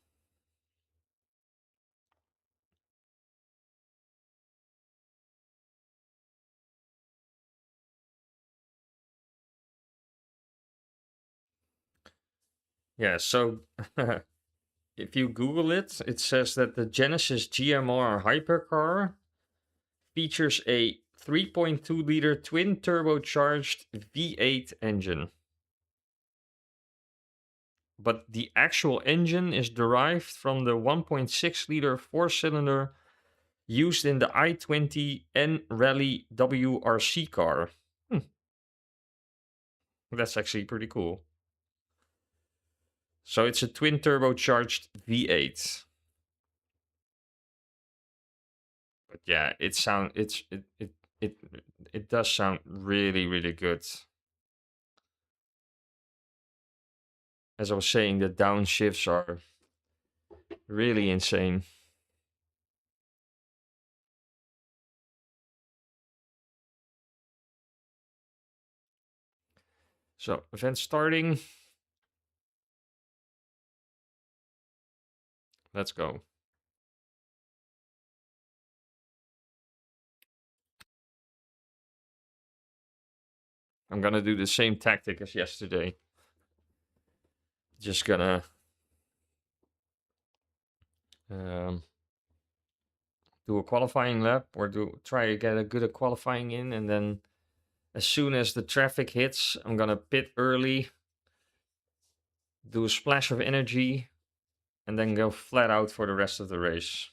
Yeah, so if you Google it, it says that the Genesis GMR hypercar features a 3.2 liter twin turbocharged V8 engine. But the actual engine is derived from the 1.6 liter four cylinder used in the i20 N Rally WRC car. That's actually pretty cool. So it's a twin turbocharged V8. But yeah, it does sound really really good. As I was saying, the downshifts are Really insane. So, event starting. Let's go. I'm gonna do the same tactic as yesterday. Just gonna do a qualifying lap or try to get a good qualifying in, and then as soon as the traffic hits, I'm gonna pit early, do a splash of energy, and then go flat out for the rest of the race.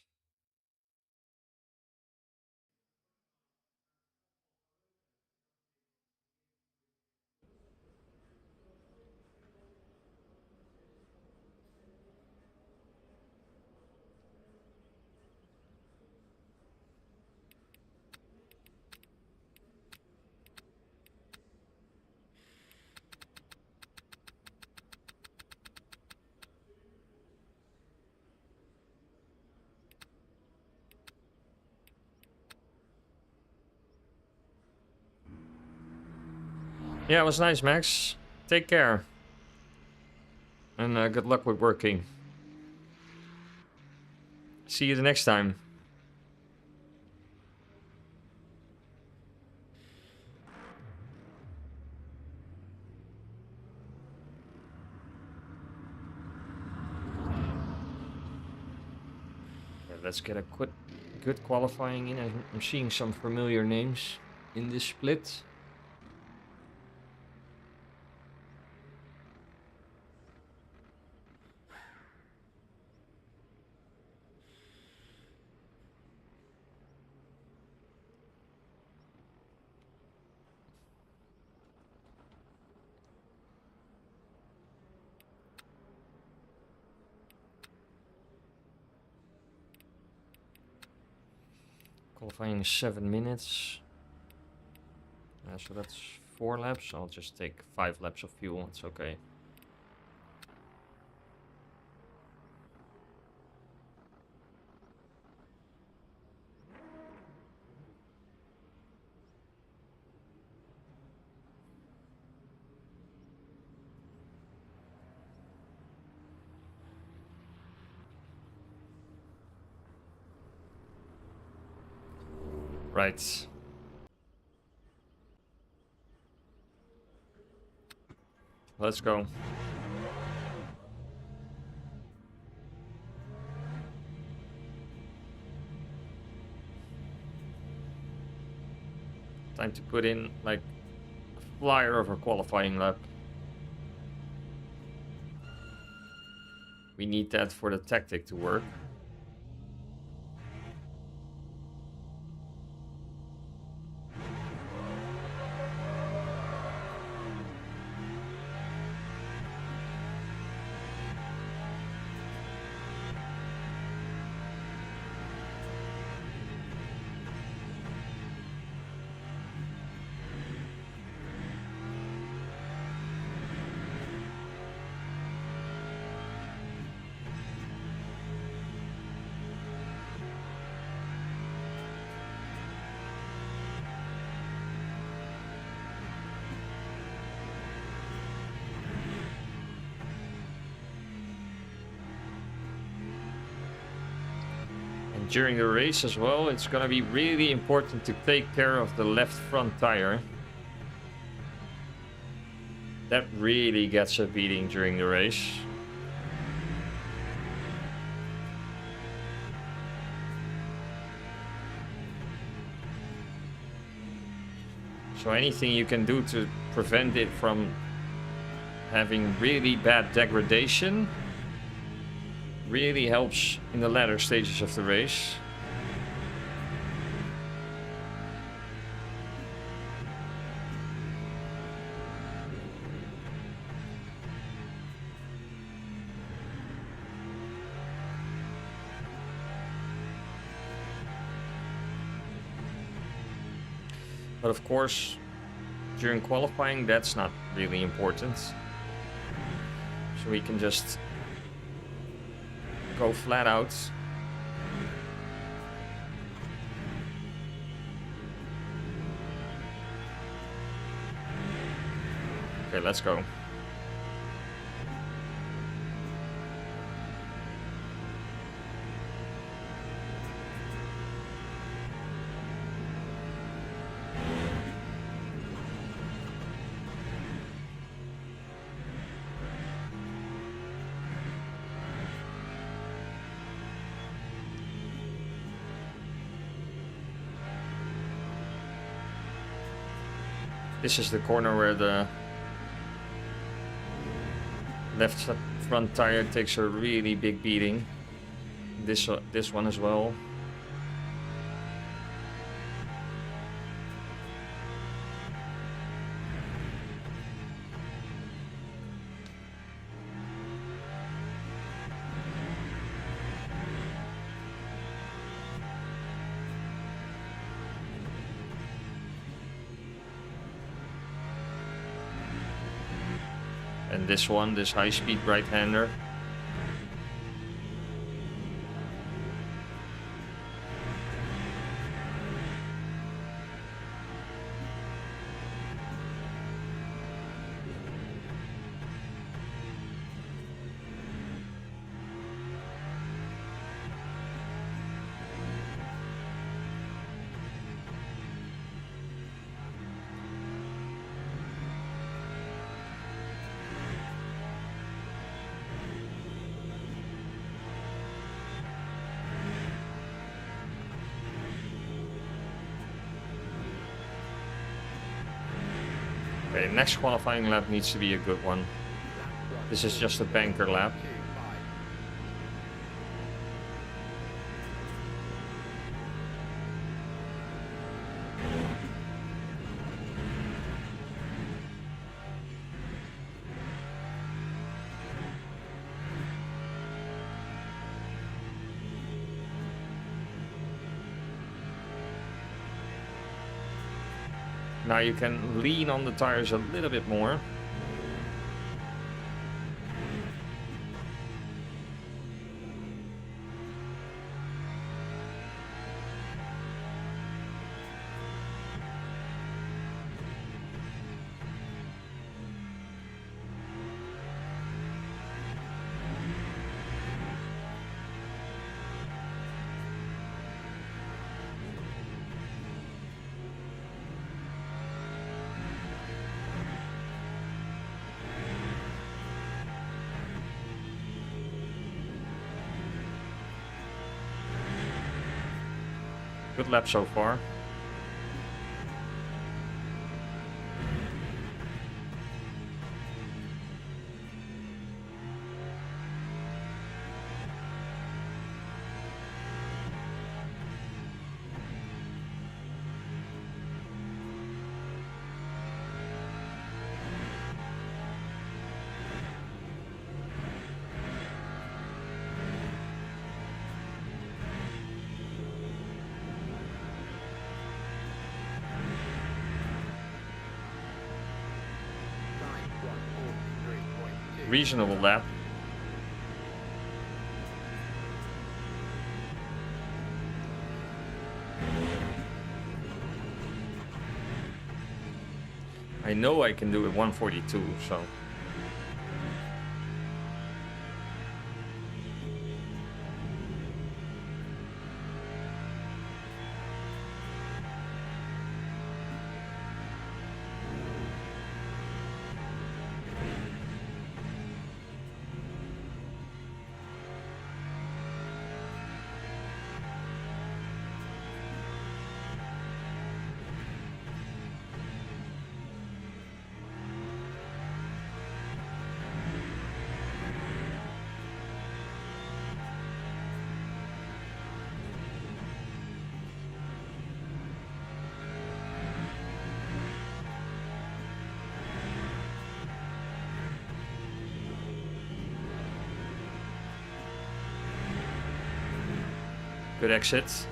Yeah, it was nice, Max. Take care. And good luck with working. See you the next time. Yeah, let's get a good qualifying in. I'm seeing some familiar names in this split. Qualifying is 7 minutes. So that's 4 laps. I'll just take 5 laps of fuel. It's okay. Right. Let's go. Time to put in like a flyer of a qualifying lap. We need that for the tactic to work. During the race as well, it's gonna be really important to take care of the left front tire. That really gets a beating during the race. So anything you can do to prevent it from having really bad degradation really helps in the latter stages of the race. But of course, during qualifying, that's not really important. So we can just go flat out. Okay, let's go. This is the corner where the left front tire takes a really big beating. This one as well. And this one, this high-speed right-hander. Okay, next qualifying lap needs to be a good one. This is just a banker lap. Now you can lean on the tires a little bit more. Good lap so far. Reasonable lap. I know I can do it 142, so. Good exit.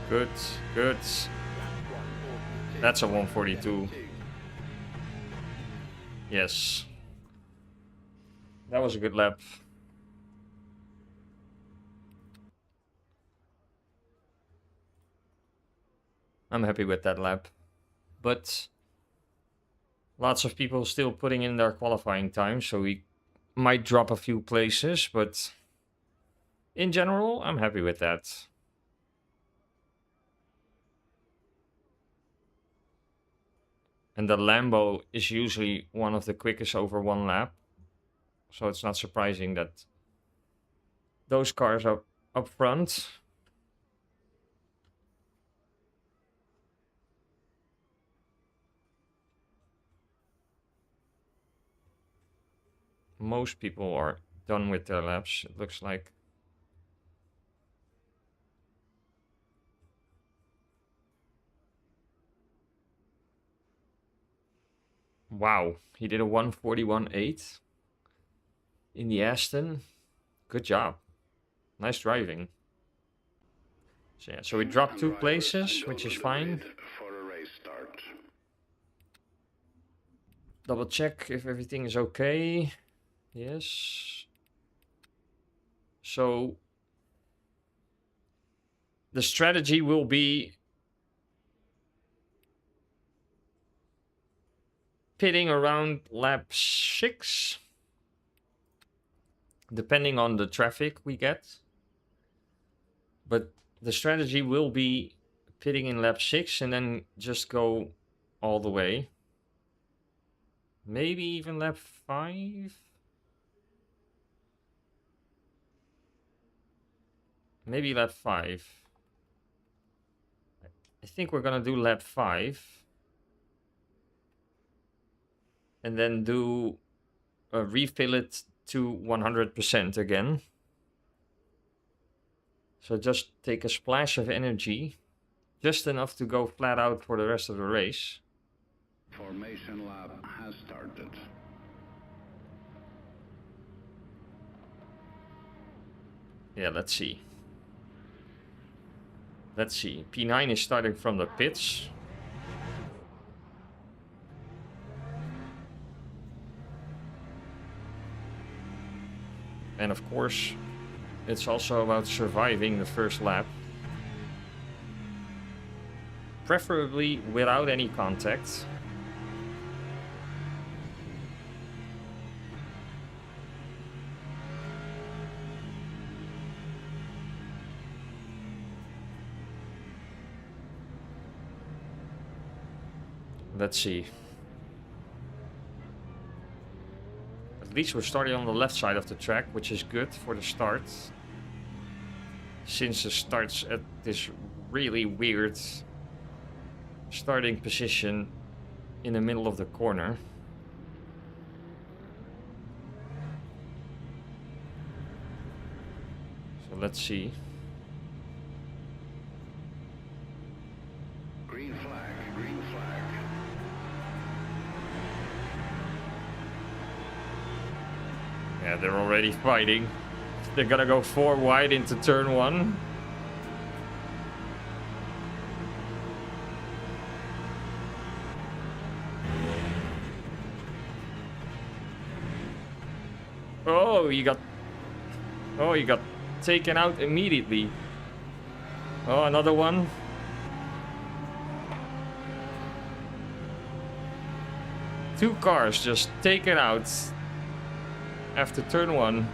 Good, good. Lap 142. That's a 142. 72. Yes. That was a good lap. I'm happy with that lap. But lots of people still putting in their qualifying time, so we might drop a few places, but in general, I'm happy with that. And the Lambo is usually one of the quickest over one lap, so it's not surprising that those cars are up front. Most people are done with their laps, it looks like. Wow, he did a 141.8 in the Aston. Good job. Nice driving. So yeah, so we Teams dropped and 2 drivers places, go which to is the fine. grid for a race start. Double check if everything is okay. Yes. So the strategy will be pitting around lap 6, depending on the traffic we get. But the strategy will be pitting in lap 6 and then just go all the way. Maybe even lap 5. Maybe lap 5. I think we're gonna do lap 5. And then do refill it to 100% again. So just take a splash of energy, just enough to go flat out for the rest of the race. Formation lap has started. Yeah, let's see. Let's see. P9 is starting from the pits. And of course, it's also about surviving the first lap. Preferably without any contact. Let's see. At least we're starting on the left side of the track, which is good for the start. Since it starts at this really weird starting position in the middle of the corner. So let's see. Green flag, green flag. Yeah, they're already fighting. They're gonna go 4 wide into turn 1. Oh, you got taken out immediately. Oh, another one. Two cars just taken out after turn 1.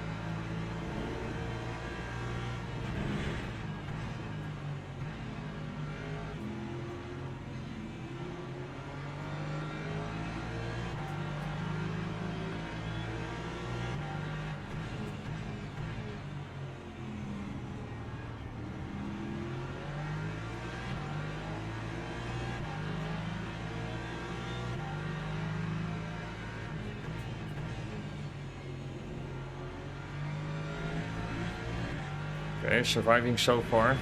Okay, surviving so far.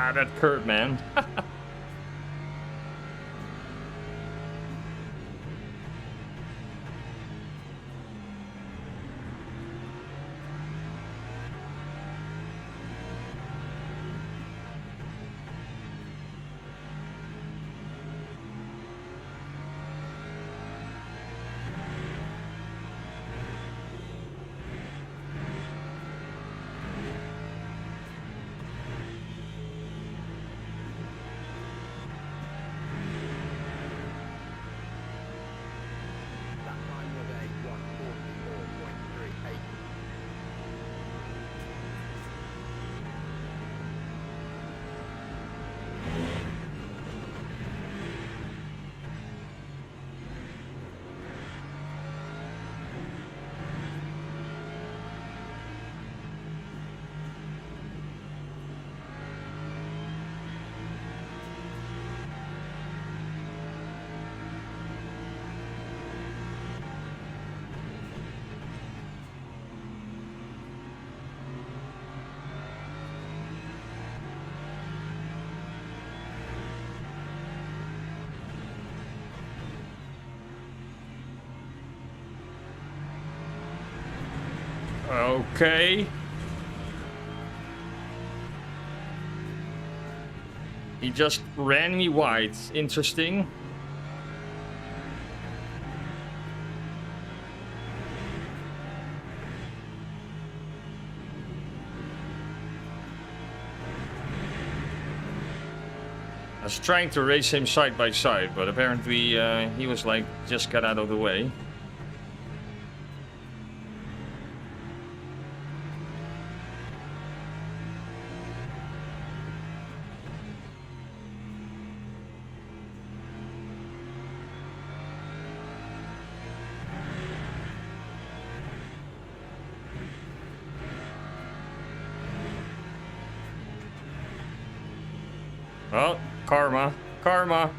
Ah, that curb, man. That time was a 144.38. Okay. He just ran me wide. Interesting. I was trying to race him side by side, but apparently he was like, just get out of the way. Oh, karma. Karma.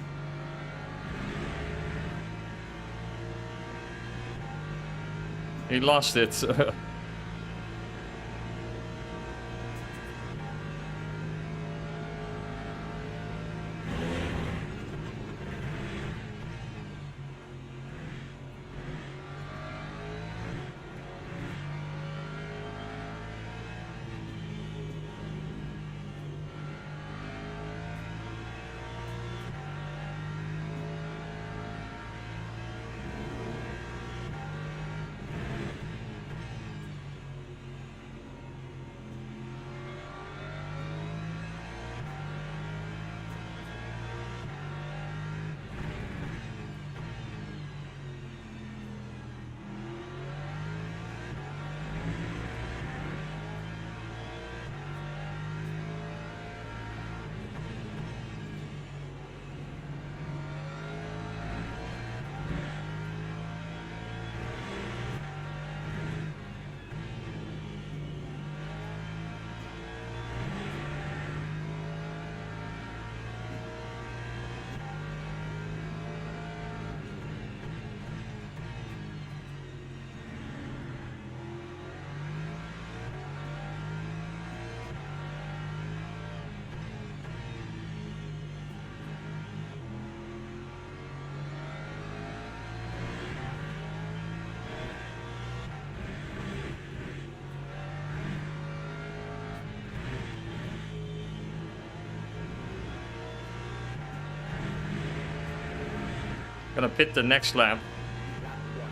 He lost it. Gonna pit the next lap. That's 144.02.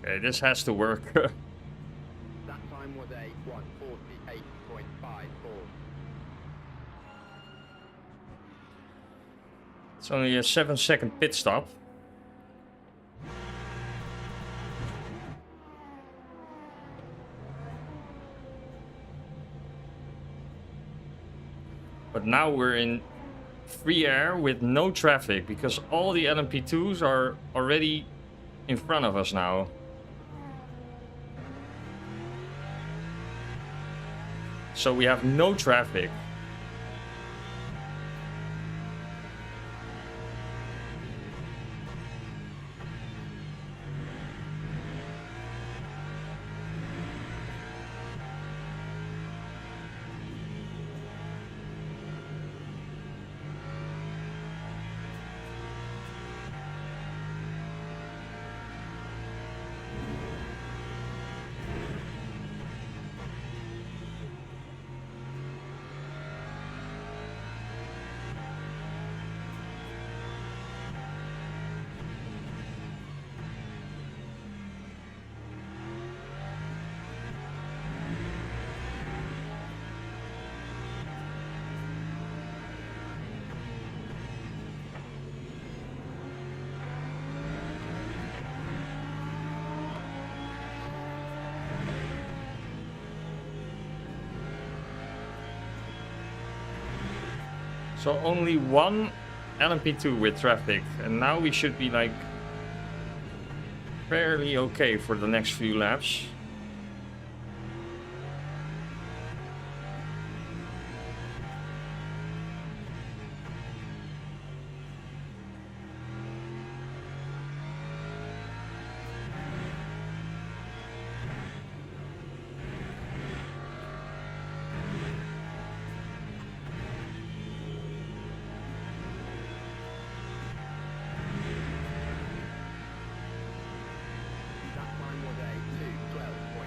Okay, this has to work. That time was a 1:48.54. It's only a 7-second pit stop. But now we're in free air with no traffic because all the LMP2s are already in front of us now. So we have no traffic. So only one LMP2 with traffic, and now we should be like fairly okay for the next few laps.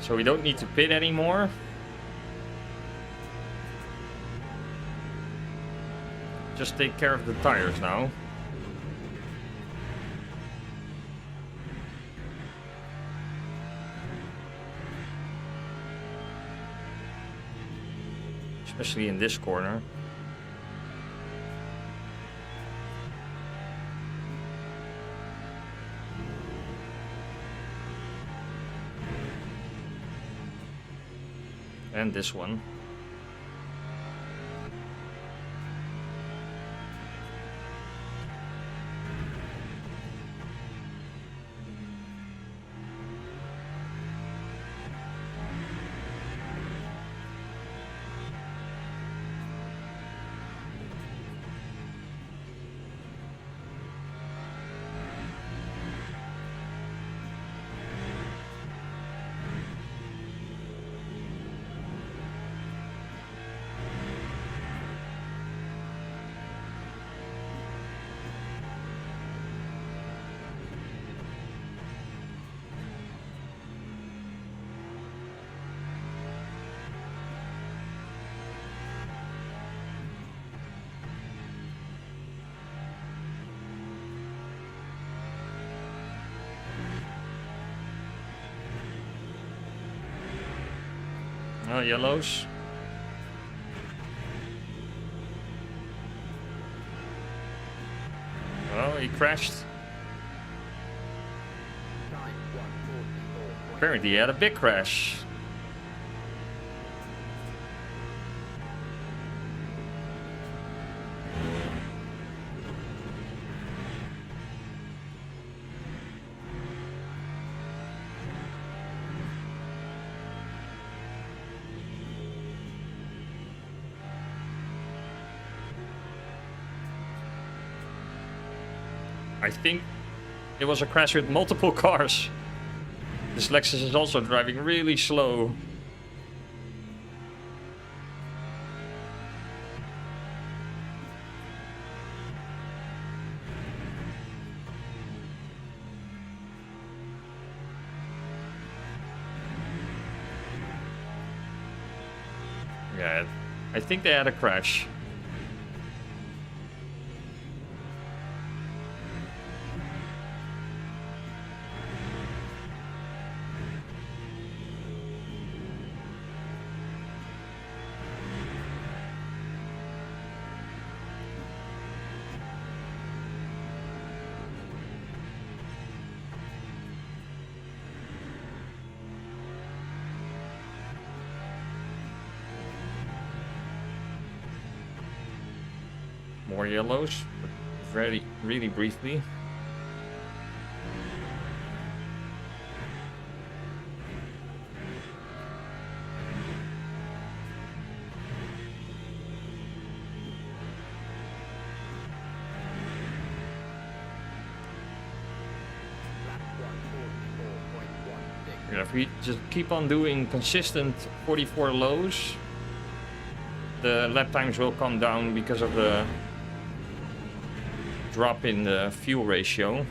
So we don't need to pit anymore. Just take care of the tires now. Especially in this corner. And this one. Oh, yellows. Oh, he crashed. Apparently he had a big crash. I think it was a crash with multiple cars. This Lexus is also driving really slow. Yeah, I think they had a crash. more yellows, but really briefly. Lap 144.16. Yeah, if we just keep on doing consistent 44 lows, the lap times will come down because of the drop in the fuel ratio.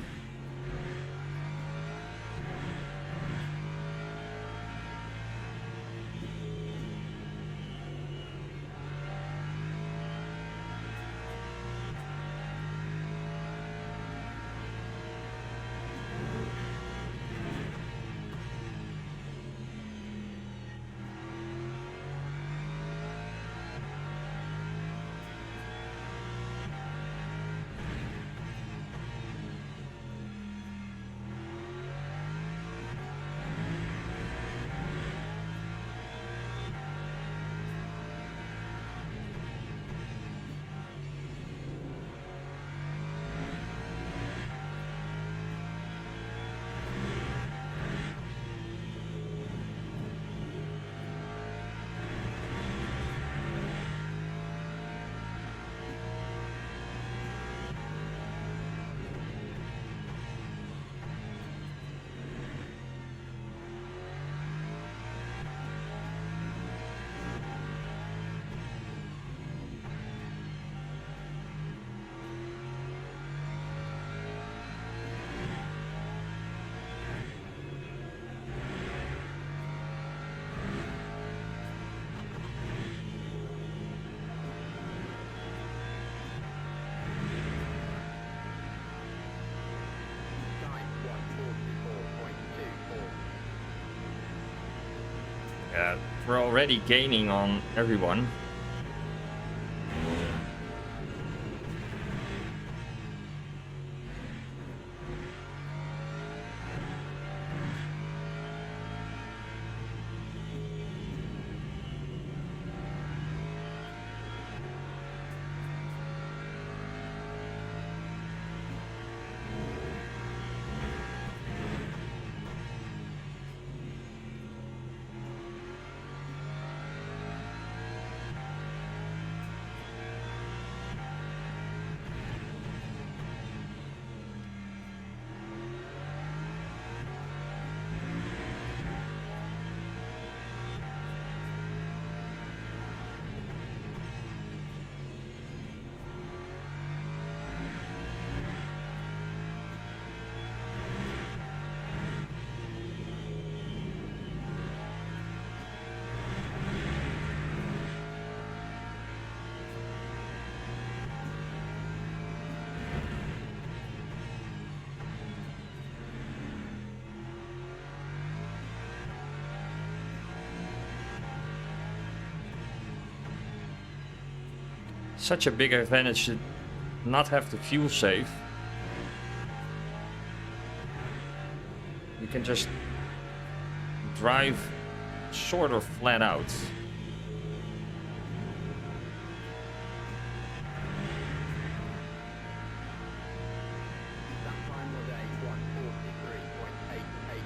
Time 144.24. Yeah, we're already gaining on everyone. Such a big advantage to not have to fuel save. You can just drive sort of flat out. That time was a 143.88.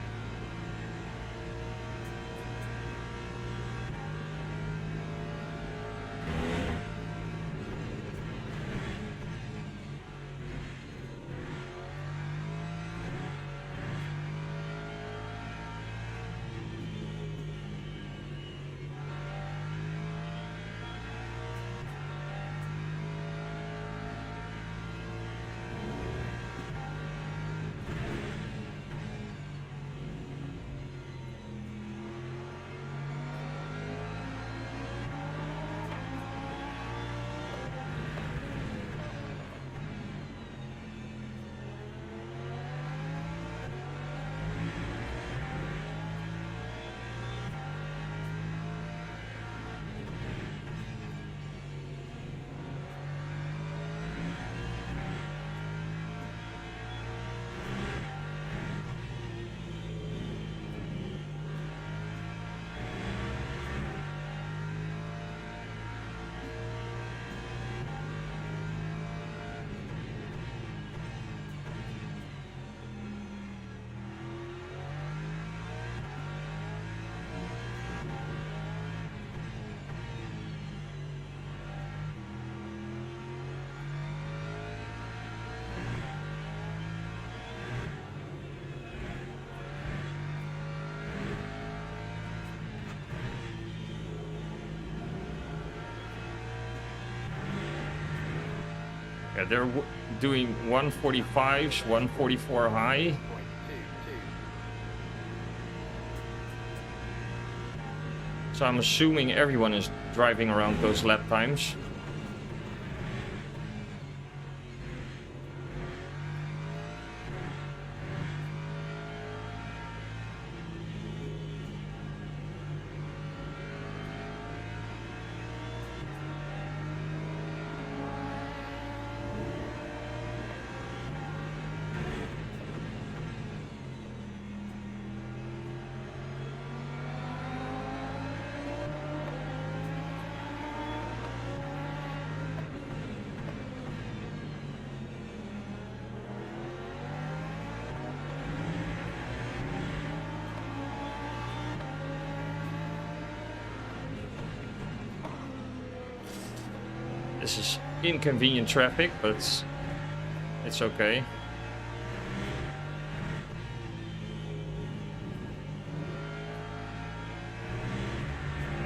Yeah, they're doing 145s, 144 high. So I'm assuming everyone is driving around those lap times. This is inconvenient traffic, but it's okay.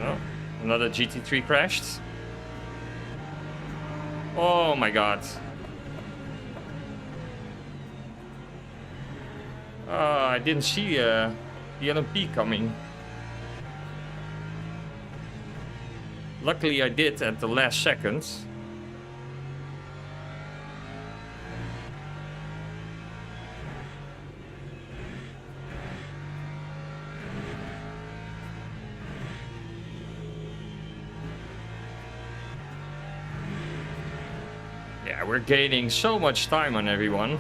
Oh, another GT3 crashed. Oh my god. I didn't see the LMP coming. Luckily I did at the last second. Yeah, we're gaining so much time on everyone.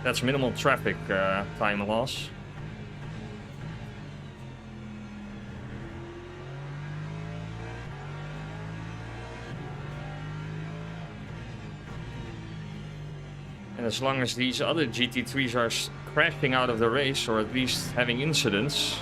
That's minimal traffic time loss. And as long as these other GT3s are crashing out of the race, or at least having incidents,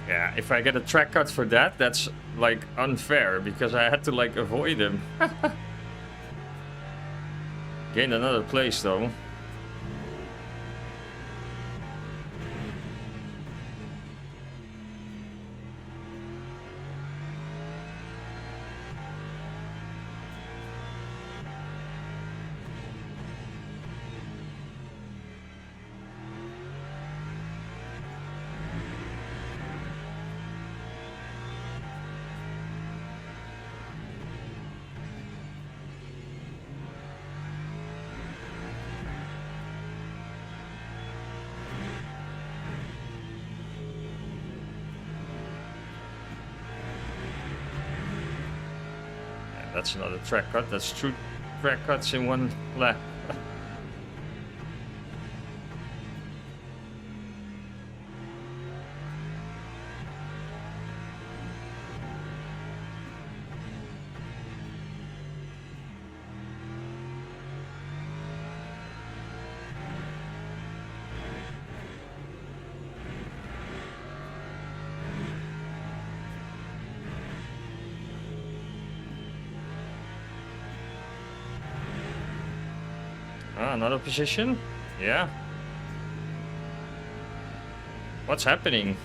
yeah, if I get a track cut for that, that's like unfair because I had to like avoid him. Gained another place though. That's another track cut. That's two track cuts in one lap. Another position? Yeah. What's happening?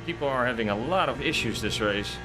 People are having a lot of issues this race.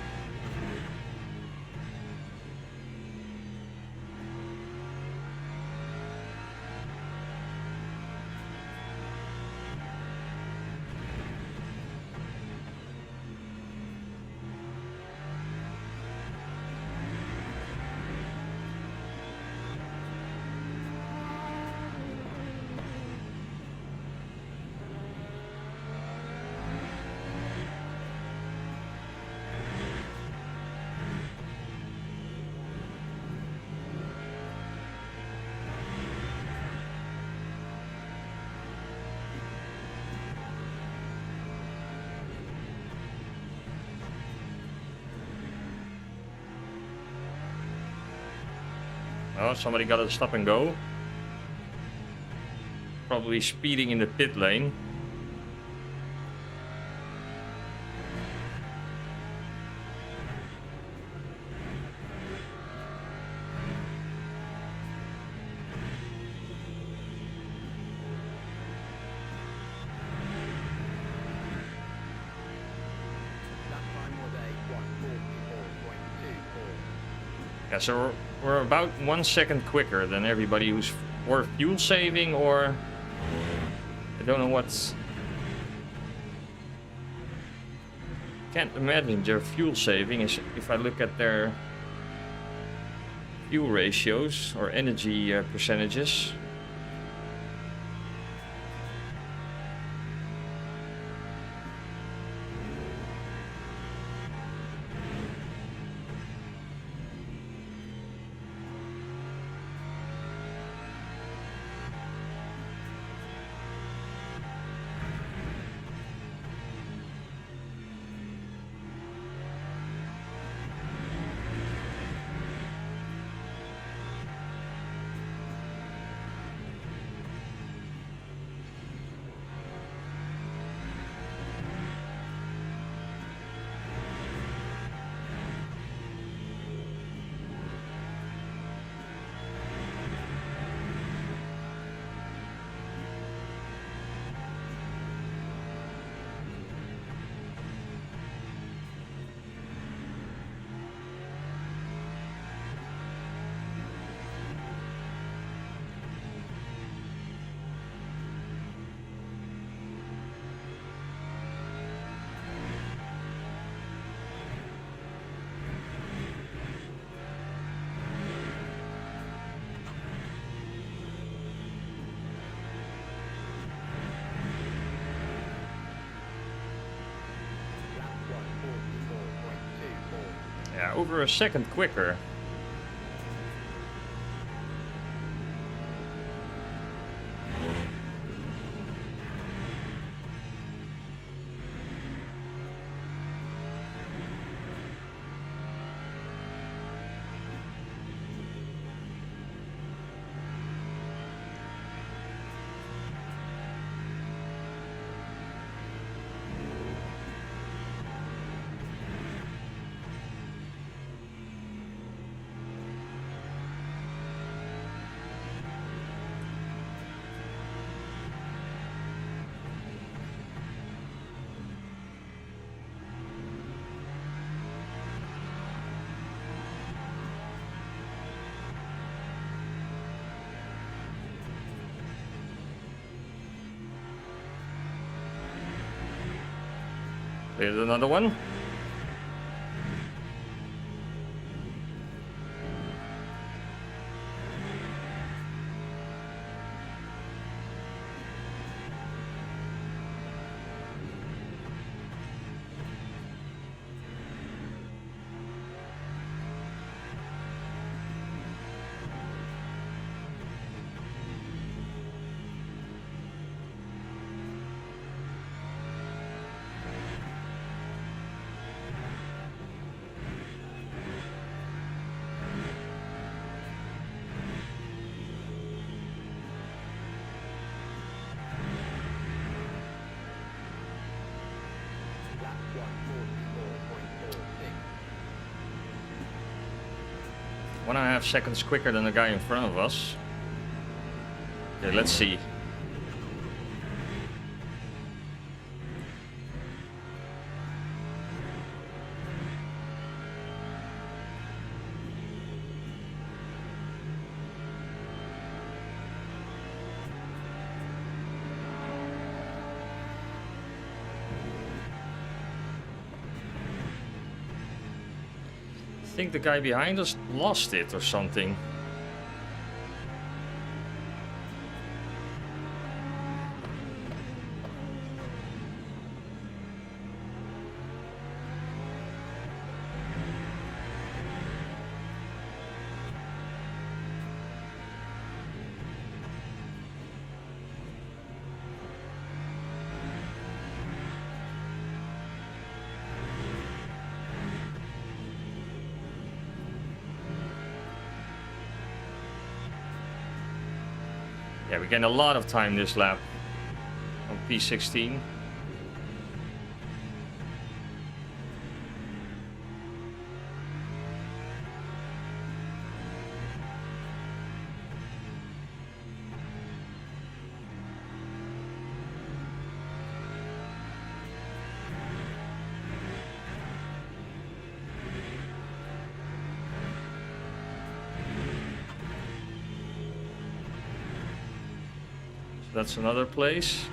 Oh, somebody got a stop and go. Probably speeding in the pit lane. That time was a 1:44.24. Yeah, so we're about 1 second quicker than everybody who's or fuel saving or I don't know what's. Can't imagine their fuel saving is if I look at their fuel ratios or energy percentages. Yeah, over a second quicker. Here's another one. 1.5 seconds quicker than the guy in front of us. Okay, let's see. I think the guy behind us lost it or something. Yeah, we gained a lot of time this lap on P16. That's another place.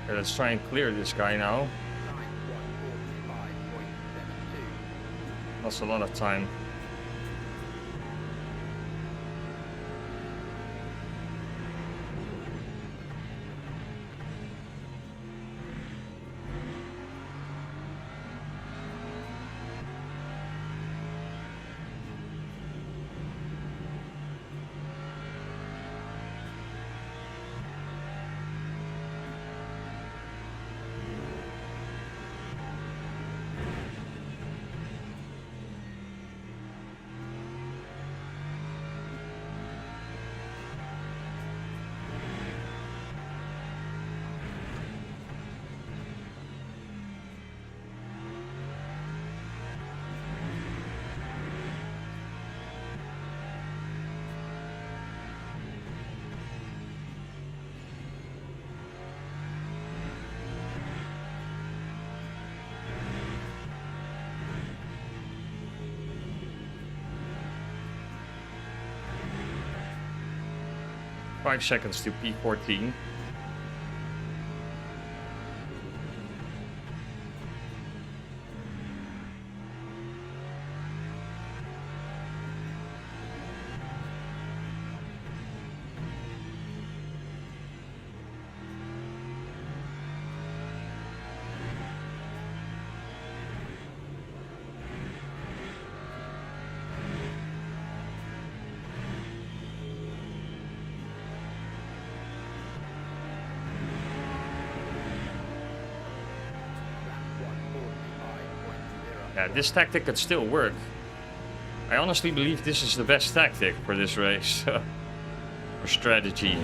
Okay, let's try and clear this guy now. Time 1:45.72. That's a lot of time. Five seconds to P14. Yeah, this tactic could still work. I honestly believe this is the best tactic for this race. Or strategy.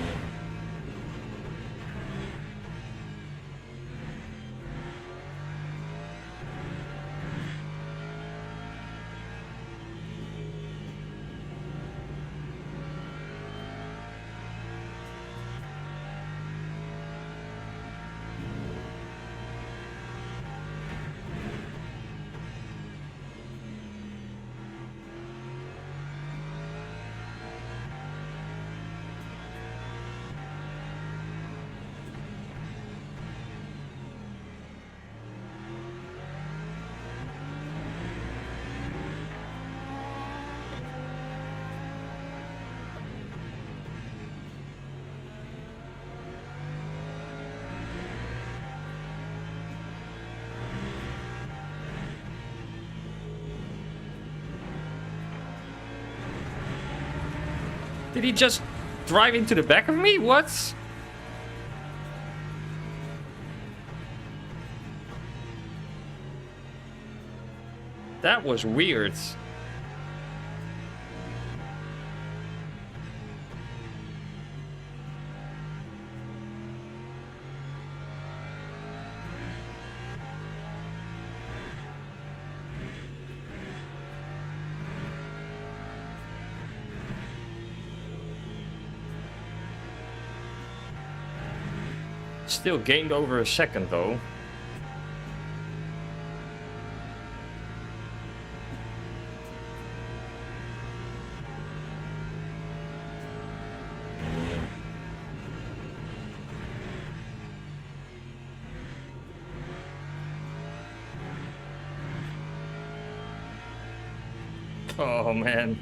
Did he just drive into the back of me? What? That was weird. Still gained over a second though. Oh man.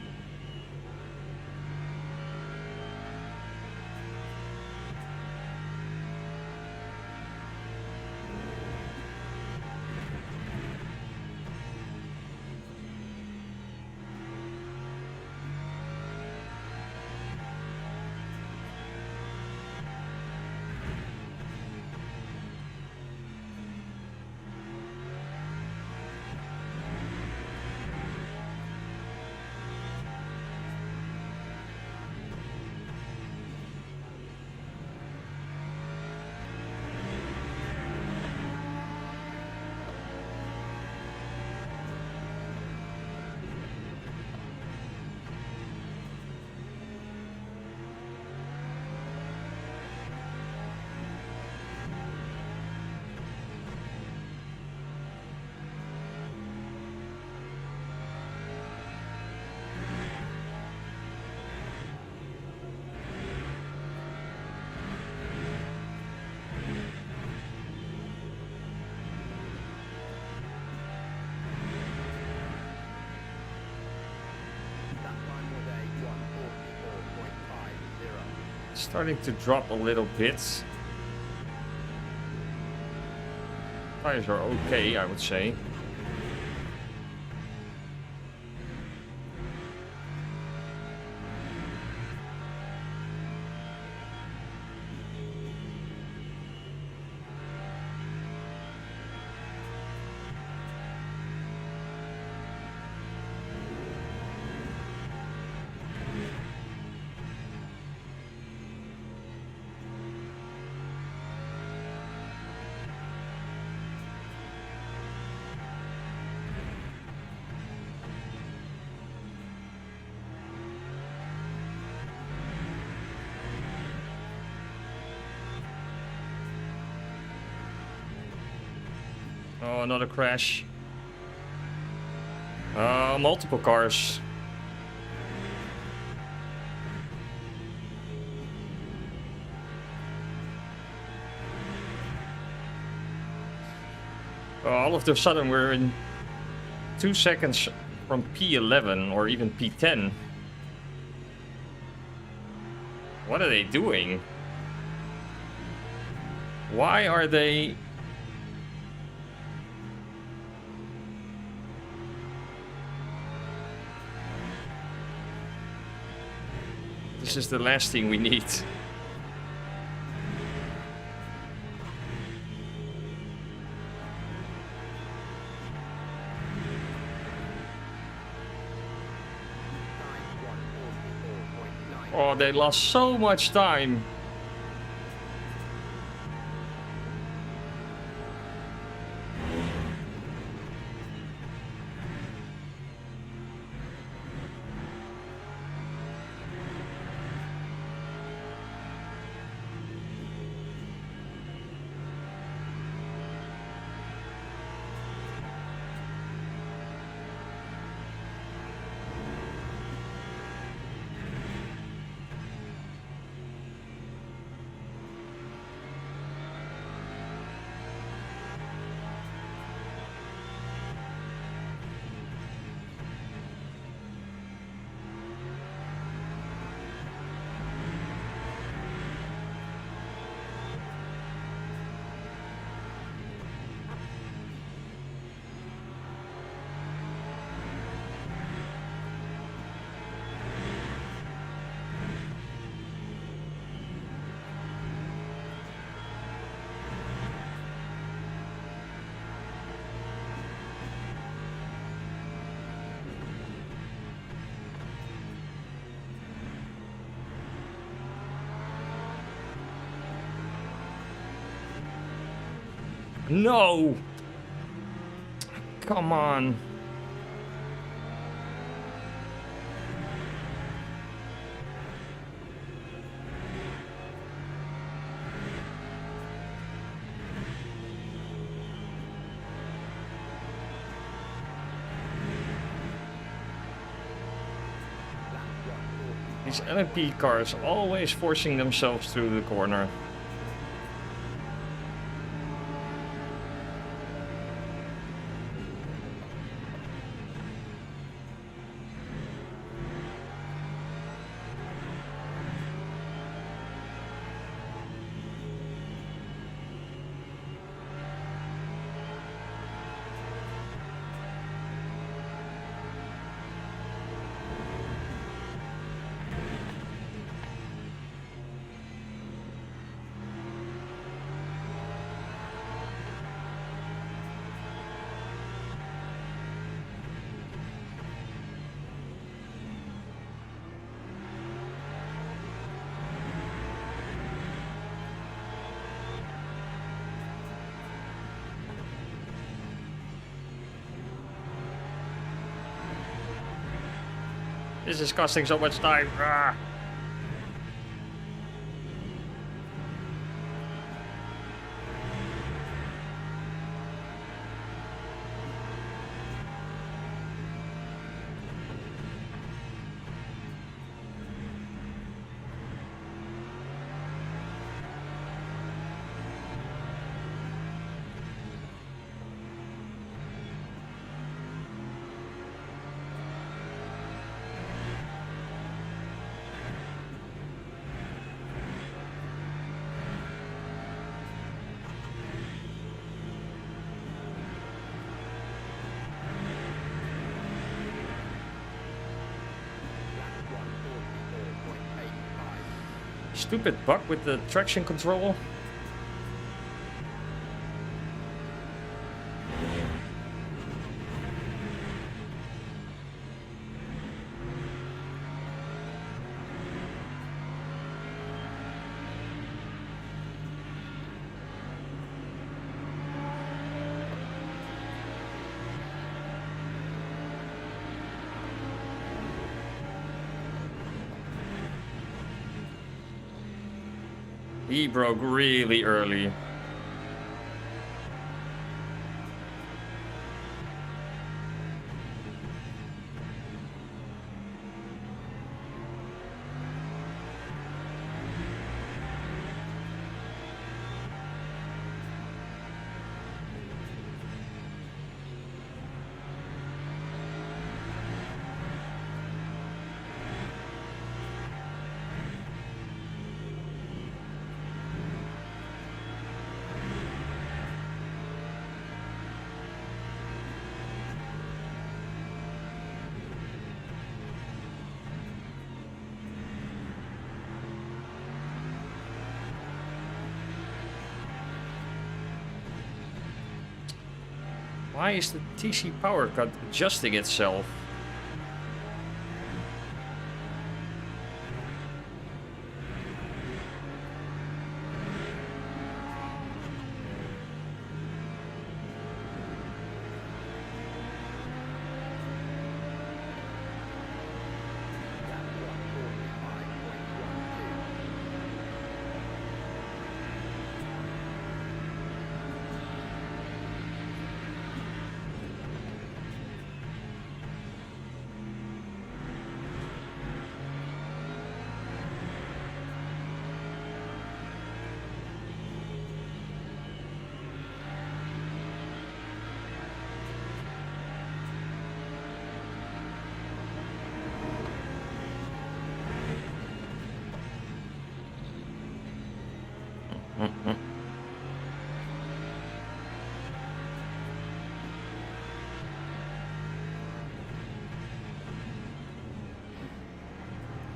Starting to drop a little bit. Tires are okay, I would say. Oh, another crash. Multiple cars. All of a sudden we're in 2 seconds from P11 or even P10. What are they doing? Why are they... This is the last thing we need. Oh, they lost so much time. No! Come on. These LMP cars always forcing themselves through the corner. This is costing so much time. Ah. Stupid bug with the traction control. He broke really early. Why is the TC power cut adjusting itself?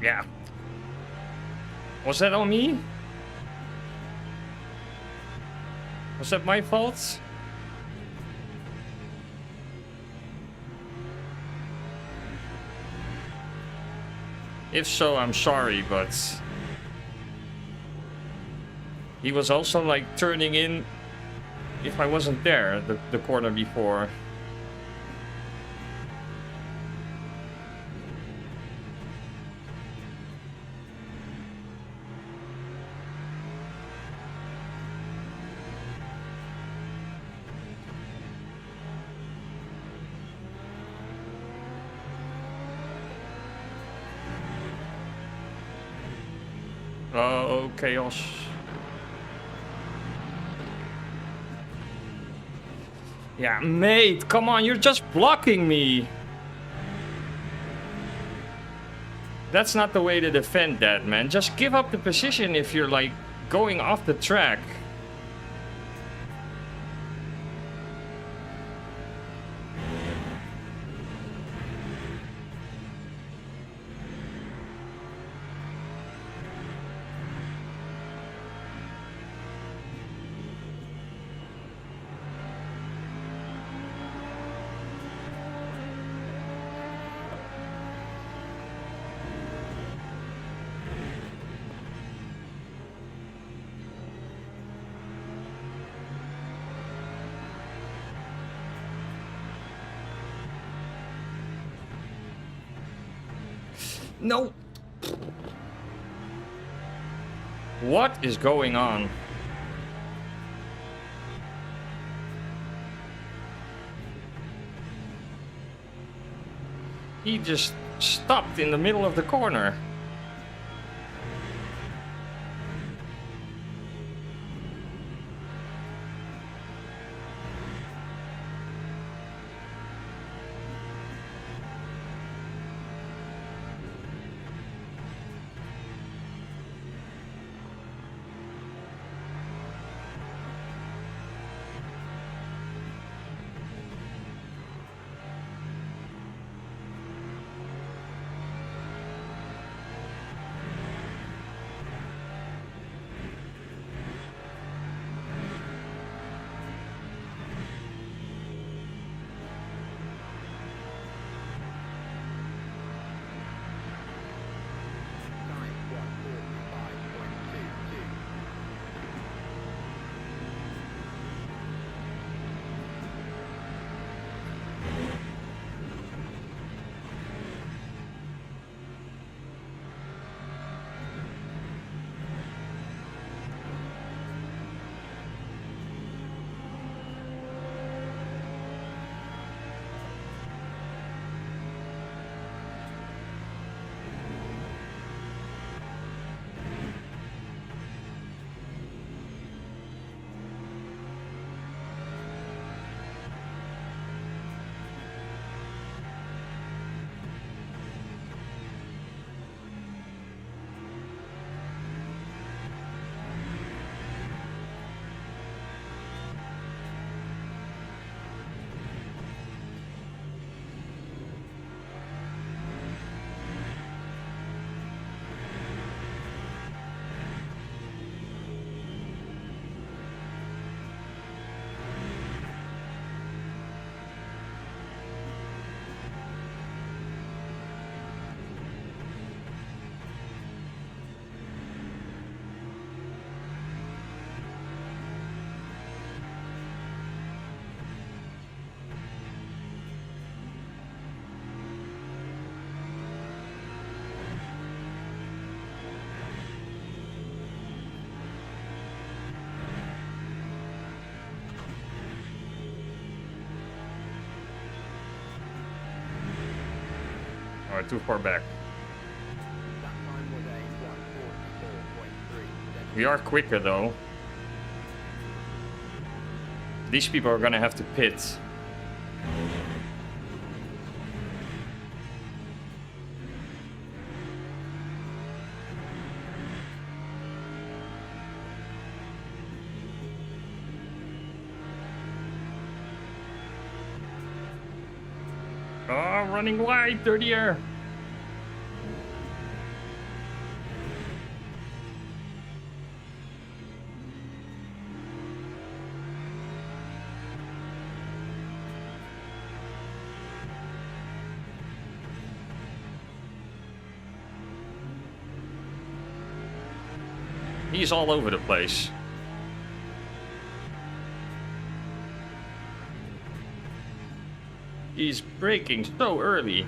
Yeah. Was that on me? Was that my fault? If so, I'm sorry, but he was also like turning in if I wasn't there the corner before. Oh, chaos. Yeah, mate, come on, you're just blocking me. That's not the way to defend that, man. Just give up the position if you're like going off the track. No. What is going on? He just stopped in the middle of the corner. Time 1:45.22. Alright, too far back. That time was a 1:44.3. We are quicker though. These people are gonna have to pit. running wide through the air. He's all over the place. He's braking so early.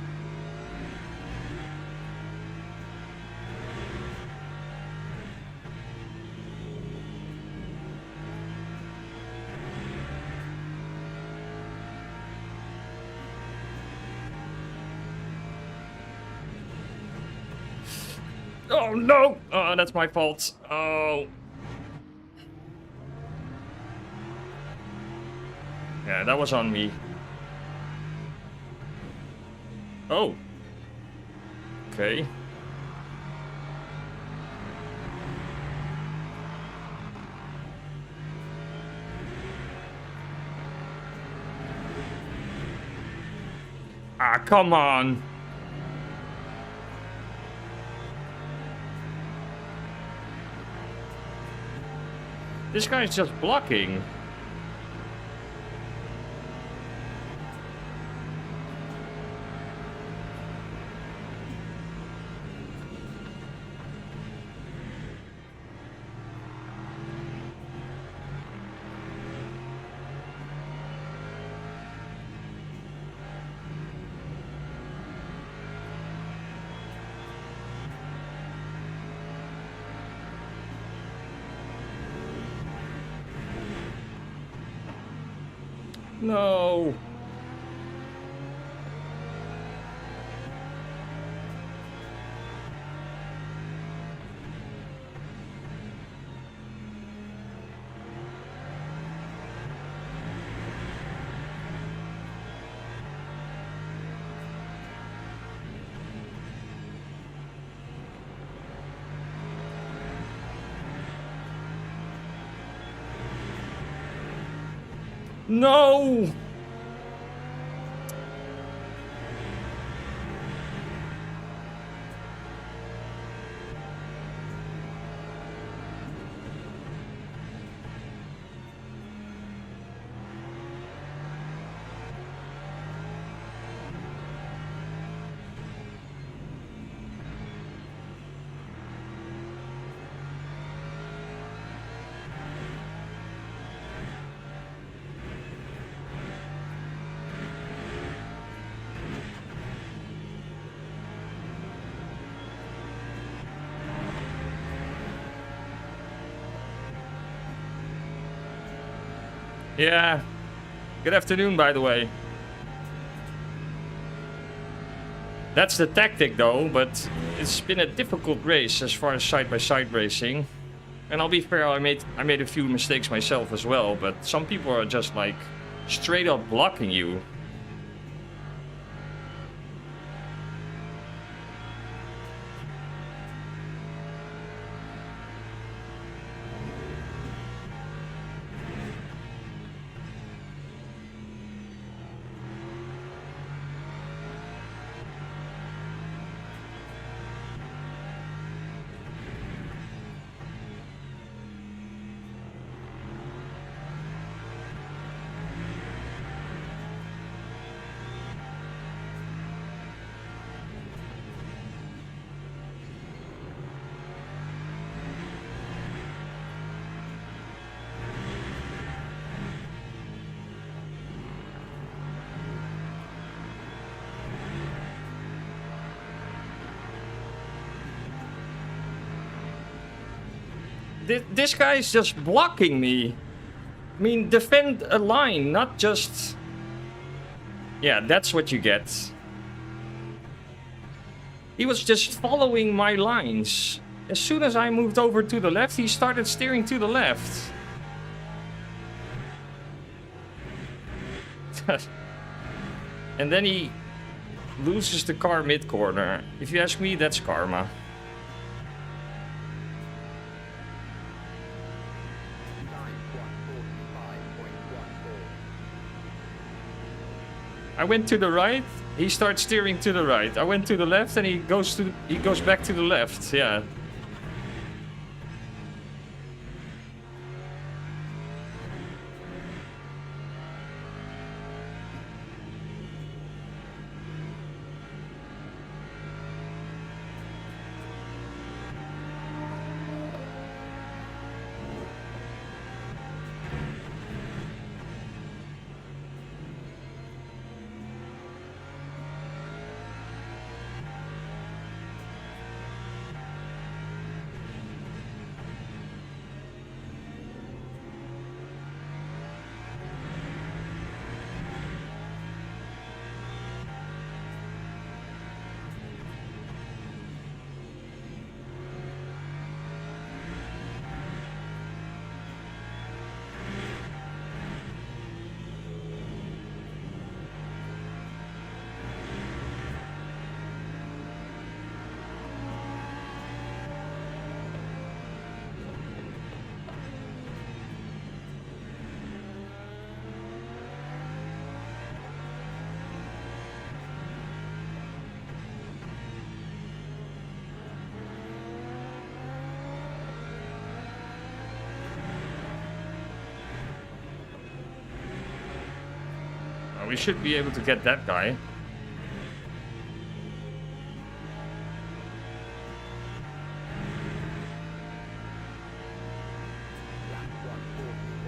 Oh no! Oh, that's my fault. Oh. Yeah, that was on me. Oh. Okay. Ah, come on. This guy's just blocking. No. No. Yeah. Good afternoon, by the way. That's the tactic, though, but it's been a difficult race as far as side-by-side racing. And I'll be fair, I made a few mistakes myself as well, but some people are just like straight up blocking you. This guy is just blocking me. I mean, defend a line, not just... Yeah, that's what you get. He was just following my lines. As soon as I moved over to the left, he started steering to the left. And then he loses the car mid-corner. If you ask me, that's karma. I went to the right, He starts steering to the right. I went to the left and he goes back to the left. Yeah. We should be able to get that guy.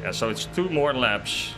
Yeah, so it's 2 more laps.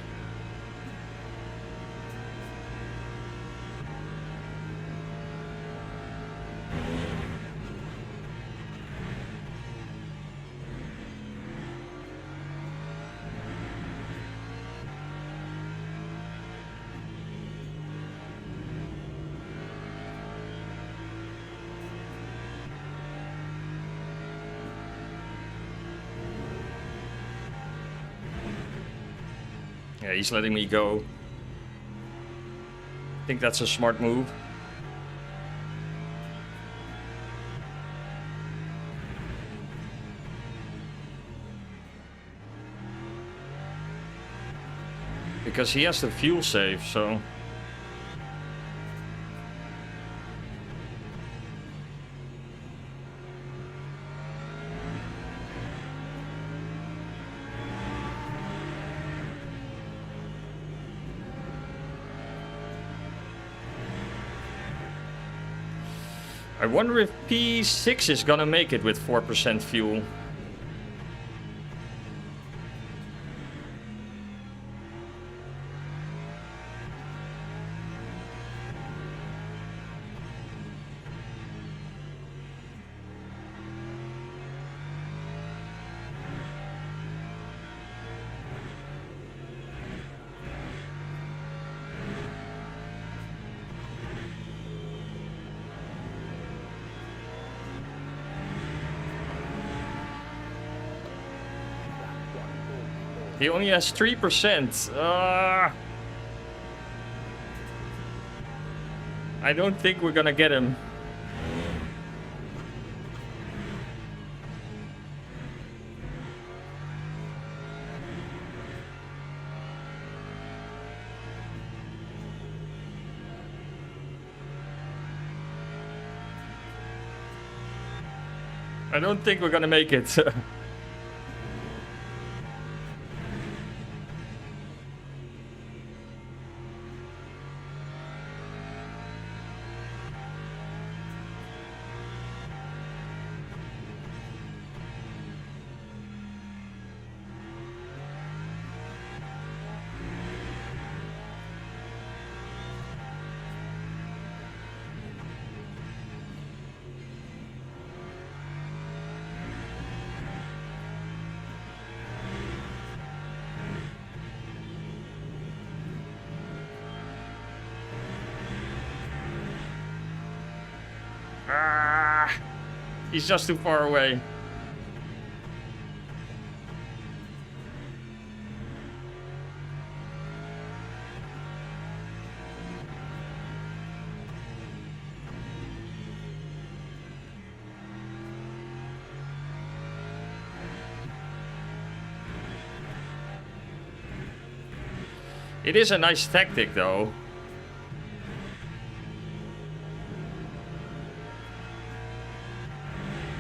Yeah, he's letting me go. I think that's a smart move. Because he has the fuel save, so... I wonder if P6 is gonna make it with 4% fuel. He only has 3%. I don't think we're gonna get him. I don't think we're gonna make it. He's just too far away. It is a nice tactic, though.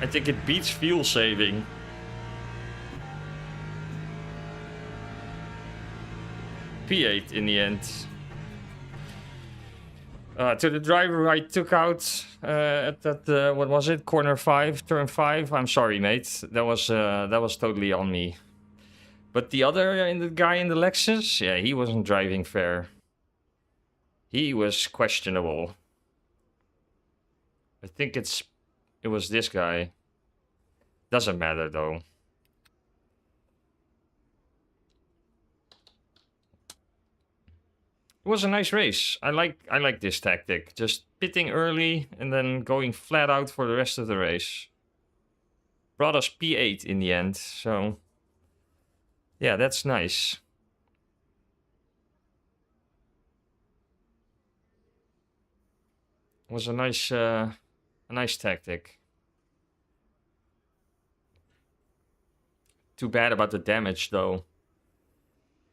I think it beats fuel saving. P8 in the end. To the driver I took out at that, what was it, corner 5, turn 5. I'm sorry, mate. That was totally on me. But the other guy in the Lexus, yeah, he wasn't driving fair. He was questionable. I think it was this guy. Doesn't matter though. It was a nice race. I like this tactic. Just pitting early and then going flat out for the rest of the race. Brought us P8 in the end, so yeah, that's nice. It was a nice tactic. Too bad about the damage though.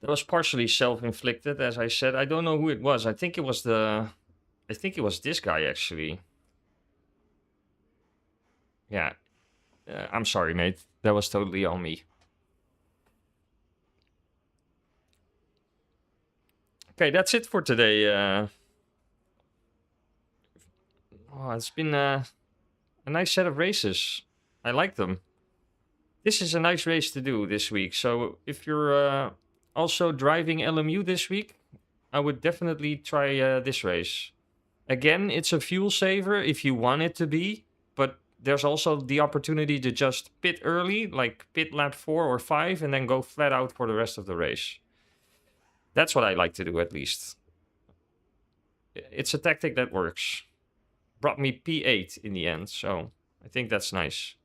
That was partially self-inflicted, as I said. I don't know who it was. I think it was this guy actually. Yeah. I'm sorry, mate. That was totally on me. Okay, that's it for today. It's been a nice set of races. I like them. This is a nice race to do this week. So if you're also driving LMU this week, I would definitely try this race. Again, it's a fuel saver if you want it to be, but there's also the opportunity to just pit early, like pit lap 4 or 5, and then go flat out for the rest of the race. That's what I like to do, at least. It's a tactic that works. Brought me P8 in the end, so I think that's nice.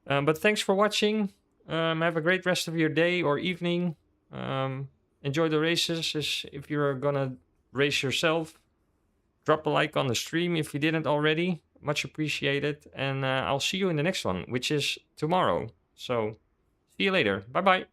But thanks for watching. Have a great rest of your day or evening. Enjoy the races if you're gonna race yourself. Drop a like on the stream if you didn't already. Much appreciated. And I'll see you in the next one, which is tomorrow. So see you later. Bye-bye.